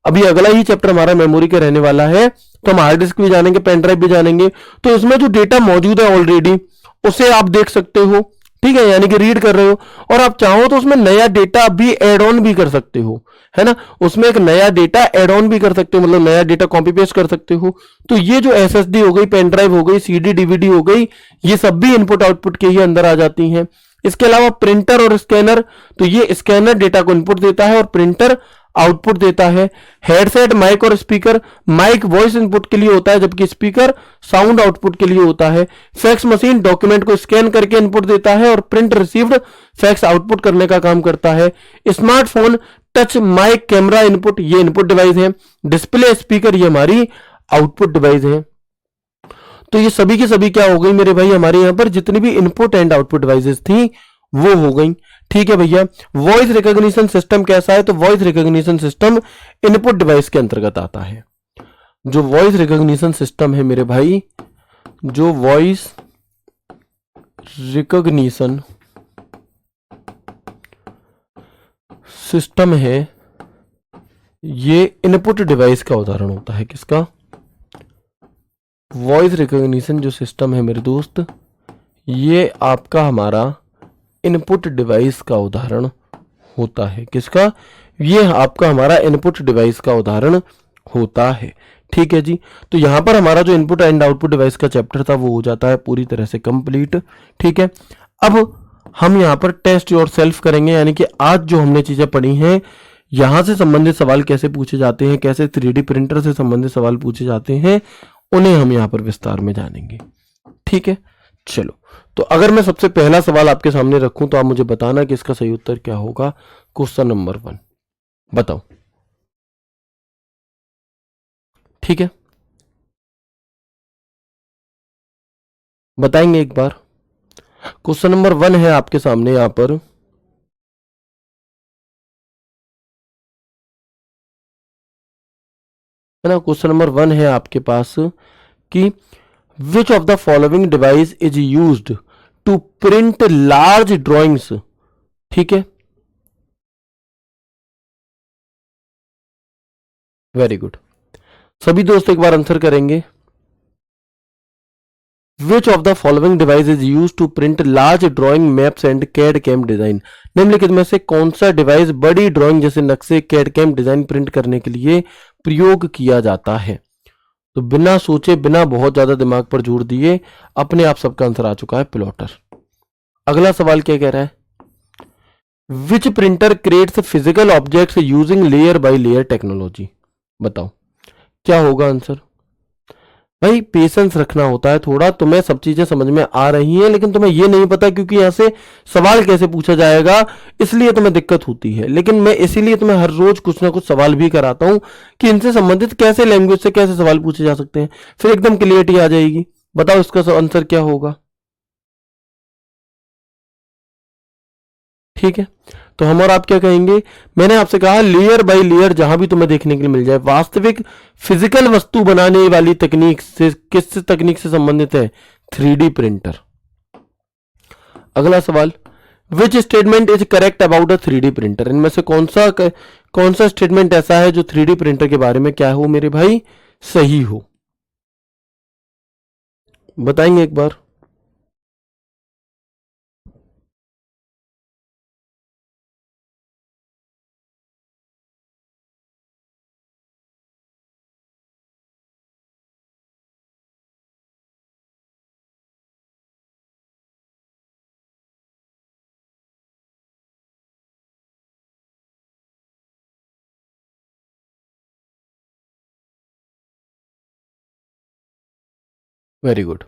अभी अगला ही चैप्टर हमारा मेमोरी का रहने वाला है, तो हम हार्ड डिस्क भी जानेंगे, पेन ड्राइव भी जानेंगे। तो इसमें जो डेटा मौजूद है ऑलरेडी उसे आप देख सकते हो, ठीक है, यानी कि रीड कर रहे हो, और आप चाहो तो उसमें नया डेटा भी एड ऑन भी कर सकते हो, है ना, उसमें एक नया डेटा एड ऑन भी कर सकते हो, मतलब नया डेटा कॉपी पेस्ट कर सकते हो। तो ये जो एसएसडी हो गई, पेन ड्राइव हो गई, सीडी डीवीडी हो गई, ये सब भी इनपुट आउटपुट के ही अंदर आ जाती हैं। इसके अलावा प्रिंटर और स्कैनर, तो ये स्कैनर डेटा को इनपुट देता है और प्रिंटर आउटपुट देता है। हेडसेट, माइक और स्पीकर, माइक वॉइस इनपुट के लिए होता है जबकि स्पीकर साउंड आउटपुट के लिए होता है। फैक्स मशीन डॉक्यूमेंट को स्कैन करके इनपुट देता है और प्रिंट रिसीव्ड फैक्स आउटपुट करने का काम करता है। Smartphone, touch, mic, camera input, ये इनपुट डिवाइस है। डिस्प्ले, स्पीकर, ये हमारी आउटपुट डिवाइस है। तो ये सभी की सभी क्या हो गई मेरे भाई, हमारे यहां पर जितनी भी इनपुट एंड आउटपुट डिवाइसेस थी वो हो गई, ठीक है भैया। वॉइस रिकॉग्निशन सिस्टम कैसा है, तो voice recognition system input device के अंतर्गत आता है। जो वॉइस रिकॉग्निशन सिस्टम है मेरे भाई, जो वॉइस रिकॉग्निशन सिस्टम है, ये इनपुट डिवाइस का उदाहरण होता है। किसका? वॉइस रिकॉग्निशन जो सिस्टम है मेरे दोस्त, ये आपका हमारा इनपुट डिवाइस का उदाहरण होता है। किसका? ये आपका हमारा इनपुट डिवाइस का उदाहरण होता है, ठीक है जी। तो यहां पर हमारा जो इनपुट एंड आउटपुट डिवाइस का चैप्टर था वो हो जाता है पूरी तरह से कंप्लीट, ठीक है। अब हम यहां पर टेस्ट योर सेल्फ करेंगे, यानी कि आज जो हमने चीजें पढ़ी हैं यहां से संबंधित सवाल कैसे पूछे जाते हैं, कैसे 3D प्रिंटर से संबंधित सवाल पूछे जाते हैं, उन्हें हम यहां पर विस्तार में जानेंगे, ठीक है। चलो, तो अगर मैं सबसे पहला सवाल आपके सामने रखूं तो आप मुझे बताना कि इसका सही उत्तर क्या होगा। क्वेश्चन नंबर 1 बताओ, ठीक है, बताएंगे एक बार। क्वेश्चन नंबर 1 है आपके सामने यहां पर, है ना। क्वेश्चन नंबर 1 है आपके पास कि which of the following device is used to print large drawings, ठीक है, वेरी गुड। सभी दोस्त एक बार आंसर करेंगे। Which of the following device is used to print large drawing, maps and CAD CAM design. निम्नलिखित में से कौन सा डिवाइस बड़ी ड्राइंग जैसे नक्शे, कैड कैम डिजाइन प्रिंट करने के लिए प्रयोग किया जाता है? तो बिना सोचे, बिना बहुत ज्यादा दिमाग पर जोर दिए, अपने आप सबका आंसर आ चुका है, प्लॉटर। अगला सवाल क्या कह रहा है? विच printer creates physical objects using layer by layer technology. बताओ क्या होगा आंसर। भाई पेशेंस रखना होता है थोड़ा, तुम्हें सब चीजें समझ में आ रही हैं लेकिन तुम्हें ये नहीं पता क्योंकि यहां से सवाल कैसे पूछा जाएगा, इसलिए तुम्हें दिक्कत होती है। लेकिन मैं इसीलिए तुम्हें हर रोज कुछ ना कुछ सवाल भी कराता हूं कि इनसे संबंधित कैसे लैंग्वेज से कैसे सवाल पूछे जा सकते हैं, फिर एकदम क्लियरिटी आ जाएगी। बताओ इसका आंसर क्या होगा, ठीक है। तो हम और आप क्या कहेंगे? मैंने आपसे कहा लेयर बाय लेयर जहां भी तुम्हें देखने के लिए मिल जाए। वास्तविक फिजिकल वस्तु बनाने वाली तकनीक से, किस तकनीक से संबंधित है? 3D printer. अगला सवाल, which statement is correct about a 3D printer. इनमें से कौन सा स्टेटमेंट ऐसा है जो 3D प्रिंटर के बारे में क्या हो मेरे भाई, सही हो? बताएंगे एक बार। Very good.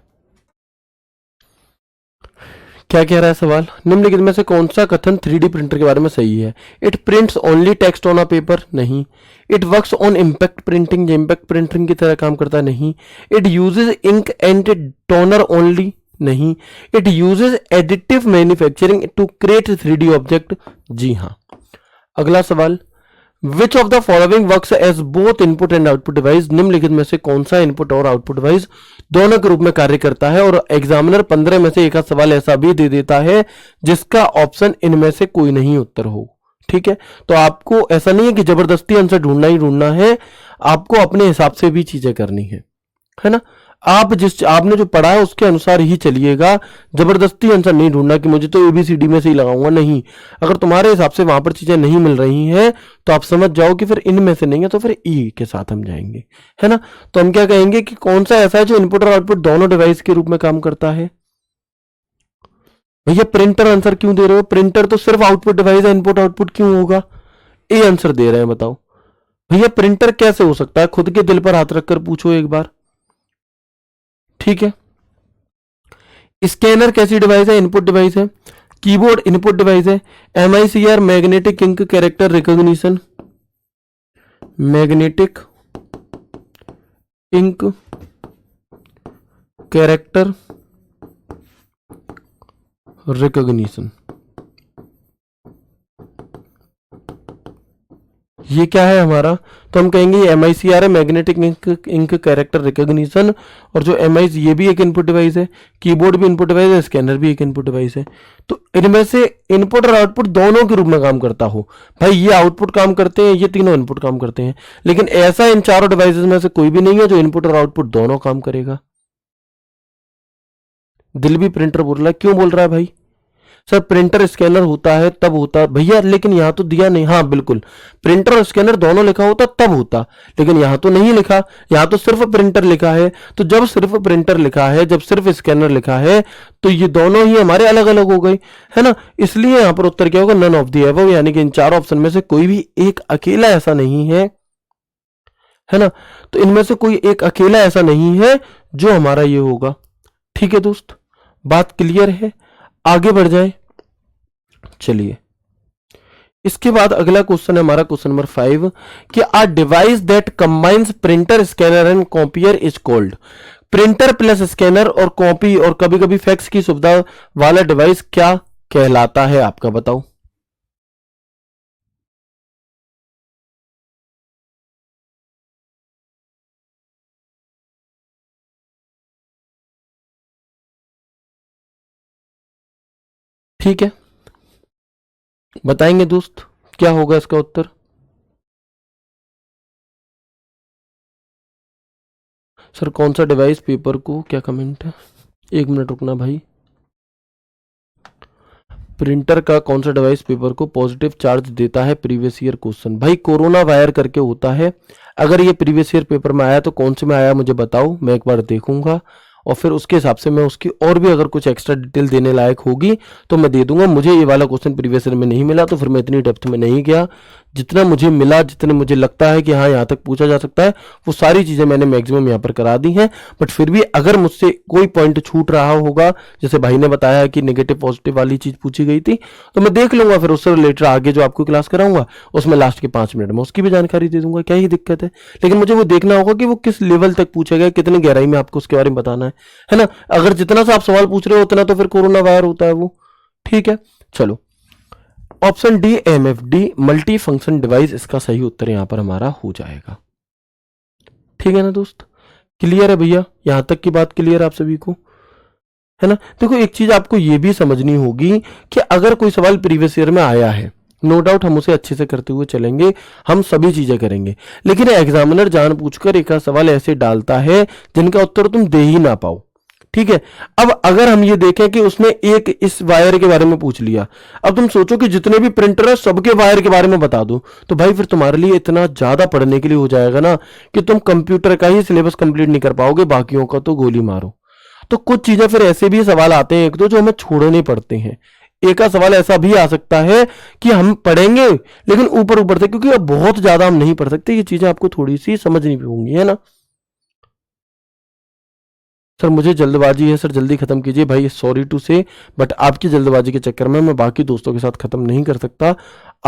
क्या कह रहा है सवाल? निम्नलिखित में से कौन सा कथन 3D प्रिंटर के बारे में सही है? It prints only text on a paper, नहीं। It works on impact printing, impact printing की तरह काम करता है, नहीं। It uses ink and toner only, नहीं। It uses additive manufacturing to create 3D object, जी हाँ। अगला सवाल, which of the following works as both input and output device. निम्नलिखित में से कौन सा इनपुट और आउटपुट डिवाइस दोनों के रूप में कार्य करता है? और एग्जामिनर 15 में से एक आध सवाल ऐसा भी दे देता है जिसका ऑप्शन इनमें से कोई नहीं उत्तर हो, ठीक है, तो आपको ऐसा नहीं है कि जबरदस्ती आंसर ढूंढना ही ढूंढना है, आपको अपने हिसाब से भी चीजें करनी है ना। आप जिस आपने जो पढ़ा है उसके अनुसार ही चलिएगा, जबरदस्ती आंसर नहीं ढूंढना कि मुझे तो एबीसीडी में से ही लगाऊंगा, नहीं। अगर तुम्हारे हिसाब से वहां पर चीजें नहीं मिल रही हैं तो आप समझ जाओ कि फिर इनमें से नहीं है, तो फिर ई के साथ हम जाएंगे, है ना। तो हम क्या कहेंगे कि कौन सा ऐसा है जो इनपुट और आउटपुट दोनों डिवाइस के रूप में काम करता है। भैया प्रिंटर आंसर क्यों दे रहे हो, प्रिंटर तो सिर्फ आउटपुट डिवाइस है, इनपुट आउटपुट क्यों होगा। ए आंसर दे रहे हैं, बताओ भैया प्रिंटर कैसे हो सकता है, खुद के दिल पर हाथ रखकर पूछो एक बार, ठीक है। स्कैनर कैसी डिवाइस है, इनपुट डिवाइस है। कीबोर्ड इनपुट डिवाइस है। MICR magnetic ink character recognition, magnetic ink character recognition, ये क्या है हमारा, तो हम कहेंगे MICR है, मैग्नेटिक इंक कैरेक्टर रिकॉग्निशन, और जो MIC ये भी एक इनपुट डिवाइस है, कीबोर्ड भी इनपुट डिवाइस है, स्कैनर भी एक इनपुट डिवाइस है। तो इनमें से इनपुट और आउटपुट दोनों के रूप में काम करता हो, भाई ये आउटपुट काम करते हैं, ये तीनों इनपुट काम करते हैं, लेकिन ऐसा इन चारों डिवाइसेस में से कोई भी नहीं है जो इनपुट और आउटपुट दोनों काम करेगा। दिल भी प्रिंटर बोल रहा है, क्यों बोल रहा है भाई, सर प्रिंटर स्कैनर होता है तब होता भैया, लेकिन यहां तो दिया नहीं, हाँ बिल्कुल प्रिंटर और स्कैनर दोनों लिखा होता तब होता, लेकिन यहां तो नहीं लिखा, यहां तो सिर्फ प्रिंटर लिखा है। तो जब सिर्फ प्रिंटर लिखा है, जब सिर्फ स्कैनर लिखा है, तो ये दोनों ही हमारे अलग अलग हो गए, है ना। इसलिए यहां पर उत्तर क्या होगा, नन ऑफ द अबव, यानी कि इन चार ऑप्शन में से कोई भी एक अकेला ऐसा नहीं है ना। तो इनमें से कोई एक अकेला ऐसा नहीं है जो हमारा ये होगा, ठीक है दोस्त, बात क्लियर है। आगे बढ़ जाए, चलिए इसके बाद अगला क्वेश्चन है हमारा क्वेश्चन नंबर 5 कि a device that combines printer scanner and copier is called. Printer plus scanner और कॉपी और कभी कभी फैक्स की सुविधा वाला डिवाइस क्या कहलाता है, आपका बताओ। ठीक है, बताएंगे दोस्त क्या होगा इसका उत्तर। सर कौन सा डिवाइस पेपर को, क्या कमेंट है, एक मिनट रुकना भाई। प्रिंटर का कौन सा डिवाइस पेपर को पॉजिटिव चार्ज देता है, प्रीवियस ईयर क्वेश्चन, भाई कोरोना वायर करके होता है। अगर ये प्रीवियस ईयर पेपर में आया तो कौन से में आया मुझे बताओ, मैं एक बार देखूंगा और फिर उसके हिसाब से मैं उसकी और भी अगर कुछ एक्स्ट्रा डिटेल देने लायक होगी तो मैं दे दूंगा। मुझे ये वाला क्वेश्चन प्रीवियस ईयर में नहीं मिला तो फिर मैं इतनी डेप्थ में नहीं गया, जितना मुझे मिला, जितने मुझे लगता है कि हाँ यहाँ तक पूछा जा सकता है, वो सारी चीजें मैंने मैक्सिमम यहाँ पर करा दी हैं। बट फिर भी अगर मुझसे कोई पॉइंट छूट रहा होगा, जैसे भाई ने बताया कि नेगेटिव पॉजिटिव वाली चीज पूछी गई थी, तो मैं देख लूंगा, फिर उससे रिलेटेड आगे जो आपको क्लास कराऊंगा उसमें लास्ट के 5 मिनट में उसकी भी जानकारी दे दूंगा, क्या ही दिक्कत है। लेकिन मुझे वो देखना होगा कि वो किस लेवल तक पूछा गया, कितनी गहराई में आपको उसके बारे में बताना है ना। अगर जितना सा आप सवाल पूछ रहे हो उतना तो फिर कोरोना वायर होता है वो, ठीक है। चलो option D MFD multi function device इसका सही उत्तर यहां पर हमारा हो जाएगा, ठीक है ना दोस्त, क्लियर है भैया, यहां तक की बात क्लियर आप सभी को, है ना। देखो एक चीज आपको यह भी समझनी होगी कि अगर कोई सवाल प्रीवियस ईयर में आया है, नो डाउट हम उसे अच्छे से करते हुए चलेंगे, हम सभी चीजें करेंगे, लेकिन एग्जामिनर जानबूझकर एक सवाल ऐसे डालता है जिनका उत्तर तुम दे ही ना पाओ, ठीक है। अब अगर हम ये देखें कि उसने एक इस वायर के बारे में पूछ लिया, अब तुम सोचो कि जितने भी प्रिंटर है सबके वायर के बारे में बता दो, तो भाई फिर तुम्हारे लिए इतना ज्यादा पढ़ने के लिए हो जाएगा ना कि तुम कंप्यूटर का ही सिलेबस कंप्लीट नहीं कर पाओगे, बाकियों का तो गोली मारो। तो कुछ चीजें फिर ऐसे भी सवाल आते हैं एक दो जो हमें छोड़ने पड़ते हैं। एक का सवाल ऐसा भी आ सकता है कि हम पढ़ेंगे लेकिन ऊपर ऊपर से, क्योंकि अब बहुत ज्यादा हम नहीं पढ़ सकते, ये चीजें आपको थोड़ी सी समझनी भी होंगी, है ना। सर मुझे जल्दबाजी है सर, जल्दी खत्म कीजिए भाई, सॉरी टू से, बट आपकी जल्दबाजी के चक्कर में मैं बाकी दोस्तों के साथ खत्म नहीं कर सकता,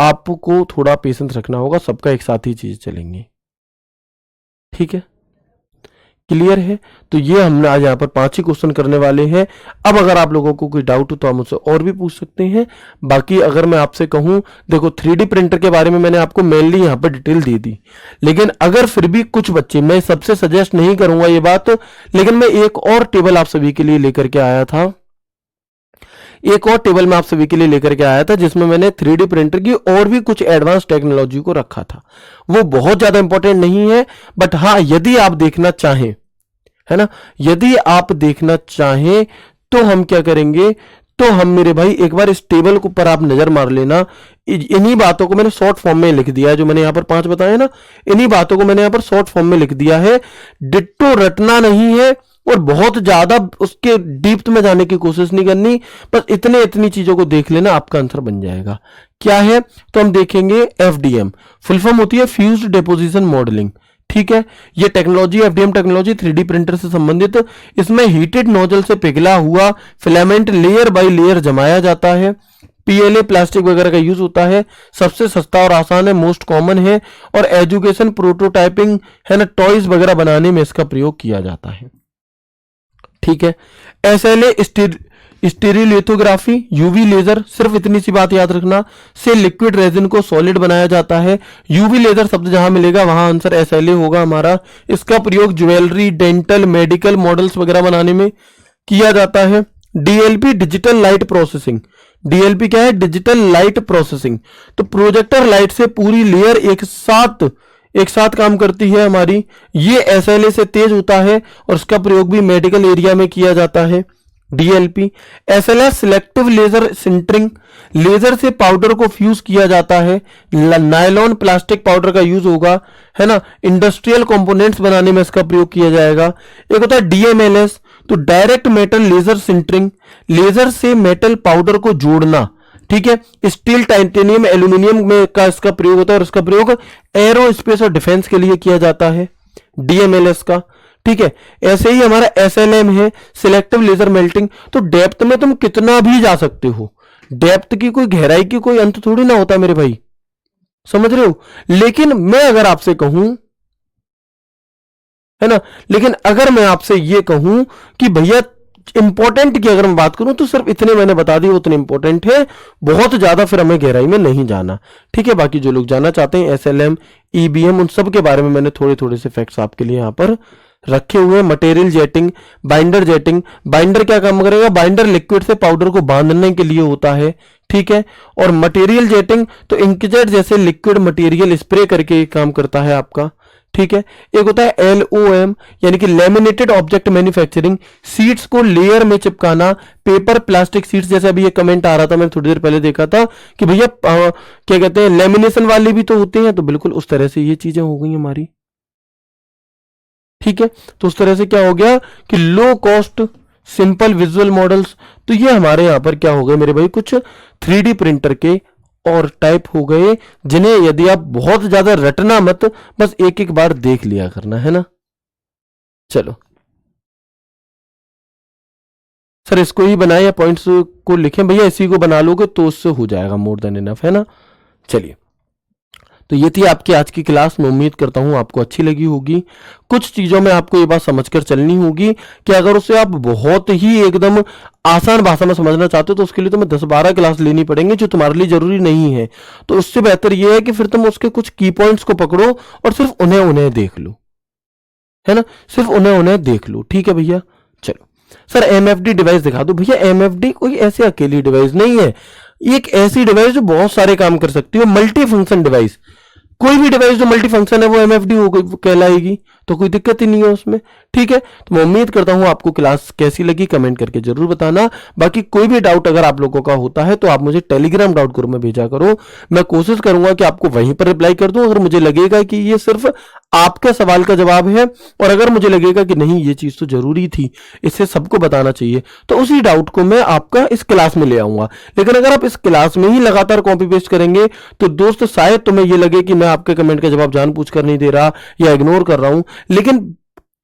आपको थोड़ा पेशेंस रखना होगा, सबका एक साथ ही चीजें चलेंगी, ठीक है, क्लियर है। तो ये हमने आज यहाँ पर 5 ही क्वेश्चन करने वाले हैं। अब अगर आप लोगों को कोई डाउट हो तो आप मुझसे और भी पूछ सकते हैं। बाकी अगर मैं आपसे कहूं, देखो 3D प्रिंटर के बारे में मैंने आपको मेनली यहाँ पर डिटेल दे दी, लेकिन अगर फिर भी कुछ बच्चे, मैं सबसे सजेस्ट नहीं करूंगा ये बात, लेकिन मैं एक और टेबल आप सभी के लिए लेकर के आया था। एक और टेबल मैं आप सभी के लिए लेकर के आया था जिसमें मैंने 3D प्रिंटर की और भी कुछ एडवांस टेक्नोलॉजी को रखा था। वो बहुत ज्यादा इंपॉर्टेंट नहीं है, बट हाँ यदि आप देखना चाहें, है ना, यदि आप देखना चाहें तो हम क्या करेंगे, तो हम मेरे भाई एक बार इस टेबल को पर आप नजर मार लेना। इन्हीं बातों को मैंने शॉर्ट फॉर्म में लिख दिया है, जो मैंने यहां पर 5 बताए ना, इन्हीं बातों को मैंने यहां पर शॉर्ट फॉर्म में लिख दिया है। डिट्टो रटना नहीं है और बहुत ज्यादा उसके डीप में जाने की कोशिश नहीं करनी, बस इतनी चीजों को देख लेना, आपका आंसर बन जाएगा। क्या है, तो हम देखेंगे एफडीएम, फुल फॉर्म होती है फ्यूज्ड डिपोजिशन मॉडलिंग। ठीक है, ये technology FDM technology 3D printer से संबंधित, इसमें हीटेड नोजल से पिघला हुआ फिलामेंट लेयर बाय लेयर जमाया जाता है। पीएलए प्लास्टिक वगैरह का यूज होता है, सबसे सस्ता और आसान है, मोस्ट कॉमन है, और एजुकेशन प्रोटोटाइपिंग है ना, टॉयज वगैरह बनाने में इसका प्रयोग किया जाता है। ठीक है, एसएलए स्टीरियोलिथोग्राफी, यूवी लेजर, सिर्फ इतनी सी बात याद रखना, से लिक्विड रेजिन को सॉलिड बनाया जाता है। यूवी लेजर शब्द जहां मिलेगा वहां आंसर एसएलए होगा हमारा। इसका प्रयोग ज्वेलरी, डेंटल, मेडिकल मॉडल्स वगैरह बनाने में किया जाता है। DLP digital light processing, DLP क्या है, डिजिटल लाइट प्रोसेसिंग, तो प्रोजेक्टर लाइट से पूरी लेयर एक साथ काम करती है हमारी। ये एसएलए से तेज होता है और इसका प्रयोग भी मेडिकल एरिया में किया जाता है। DLP SLS selective laser sintering, laser से पाउडर को फ्यूज किया जाता है। नायलॉन प्लास्टिक पाउडर का यूज होगा, है ना, इंडस्ट्रियल कंपोनेंट्स बनाने में इसका प्रयोग किया जाएगा। एक होता है डीएमएलएस, तो direct metal laser sintering, laser से मेटल पाउडर को जोड़ना। ठीक है, स्टील, टाइटेनियम, एल्यूमिनियम में का इसका प्रयोग होता है और इसका प्रयोग एरोस्पेस और डिफेंस के लिए किया जाता है, डीएमएलएस का। ठीक है, ऐसे ही हमारा एसएलएम है, सिलेक्टिव लेजर मेल्टिंग, तो डेप्थ में तुम कितना भी जा सकते हो, डेप्थ की कोई गहराई की कोई अंत थोड़ी ना होता मेरे भाई, समझ रहे हो। लेकिन मैं अगर आपसे कहूं, है ना, लेकिन अगर मैं आपसे यह कहूं कि भैया इंपॉर्टेंट की अगर मैं बात करूं तो सिर्फ इतने मैंने बता दिए, उतने इंपॉर्टेंट है, बहुत ज्यादा फिर हमें गहराई में नहीं जाना। ठीक है, बाकी जो लोग जानना चाहते हैं एसएलएम, ईबीएम, उन सब के बारे में मैंने थोड़े थोड़े से फैक्ट्स आपके लिए यहां पर रखे हुए हैं। Material jetting, binder jetting, binder क्या काम करेगा, बाइंडर लिक्विड से पाउडर को बांधने के लिए होता है। ठीक है, और मटेरियल जेटिंग तो इंकजेट जैसे लिक्विड मटेरियल स्प्रे करके काम करता है आपका। ठीक है, एक होता है एलओएम यानी कि लेमिनेटेड ऑब्जेक्ट मैन्युफैक्चरिंग, सीट्स को लेयर में चिपकाना, पेपर प्लास्टिक सीट्स, जैसे अभी ये कमेंट आ रहा था, मैंने थोड़ी देर पहले देखा था कि भैया क्या कहते हैं लेमिनेशन वाले भी तो होते हैं, तो बिल्कुल उस तरह से ये चीजें हो गई हमारी। ठीक है, तो उस तरह से क्या हो गया कि low cost simple visual models, तो ये हमारे यहां पर क्या हो गए मेरे भाई, कुछ 3D प्रिंटर के और टाइप हो गए, जिन्हें यदि आप बहुत ज्यादा रटना मत, बस एक एक बार देख लिया करना, है ना। चलो सर इसको ही बनाए या पॉइंट्स को लिखें, भैया इसी को बना लोगे तो उससे हो जाएगा, मोर देन इनफ, है ना। चलिए, तो ये थी आपकी आज की क्लास, मैं उम्मीद करता हूं आपको अच्छी लगी होगी। कुछ चीजों में आपको ये बात समझकर चलनी होगी कि अगर उसे आप बहुत ही एकदम आसान भाषा में समझना चाहते हो तो उसके लिए तुम्हें 10-12 क्लास लेनी पड़ेंगी, जो तुम्हारे लिए जरूरी नहीं है। तो उससे बेहतर यह है कि फिर तुम उसके कुछ की पॉइंट्स को पकड़ो और सिर्फ उन्हें देख लो, है ना, सिर्फ उन्हें देख लो। ठीक है भैया, चलो सर एमएफडी डिवाइस दिखा दो। भैया एमएफडी कोई ऐसी अकेली डिवाइस नहीं है, एक ऐसी डिवाइस जो बहुत सारे काम कर सकती है, मल्टी फंक्शन डिवाइस। कोई भी डिवाइस जो मल्टी फंक्शन है वो एमएफडी हो कहलाएगी, तो कोई दिक्कत ही नहीं है उसमें। ठीक है, तो मैं उम्मीद करता हूं आपको क्लास कैसी लगी कमेंट करके जरूर बताना। बाकी कोई भी डाउट अगर आप लोगों का होता है तो आप मुझे टेलीग्राम डाउट ग्रुप में भेजा करो, मैं कोशिश करूंगा कि आपको वहीं पर रिप्लाई कर दूं। अगर मुझे लगेगा कि ये सिर्फ आपके सवाल का जवाब है और अगर मुझे लगेगा कि नहीं ये चीज तो जरूरी थी, इससे सबको बताना चाहिए, तो उसी डाउट को मैं आपका इस क्लास में ले आऊंगा। लेकिन अगर आप इस क्लास में ही लगातार कॉपी पेस्ट करेंगे तो दोस्त शायद तुम्हें ये लगे कि मैं आपके कमेंट का जवाब जानबूझकर नहीं दे रहा या इग्नोर कर रहा हूं। लेकिन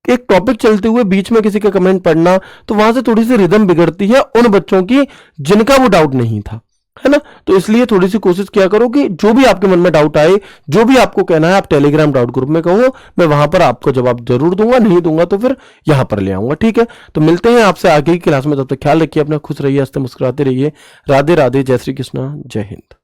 एक टॉपिक चलते हुए बीच में किसी का कमेंट पढ़ना, तो वहां से थोड़ी सी रिदम बिगड़ती है उन बच्चों की जिनका वो डाउट नहीं था, है ना। तो इसलिए थोड़ी सी कोशिश किया करो कि जो भी आपके मन में डाउट आए, जो भी आपको कहना है, आप टेलीग्राम डाउट ग्रुप में कहो, मैं वहां पर आपको जवाब जरूर दूंगा, नहीं दूंगा तो फिर यहां पर ले आऊंगा। ठीक है, तो मिलते हैं आपसे आगे की क्लास में, तब तक ख्याल रखिए अपना, खुश रहिए, हंसते मुस्कुराते रहिए। राधे राधे, जय श्री कृष्णा, जय हिंद।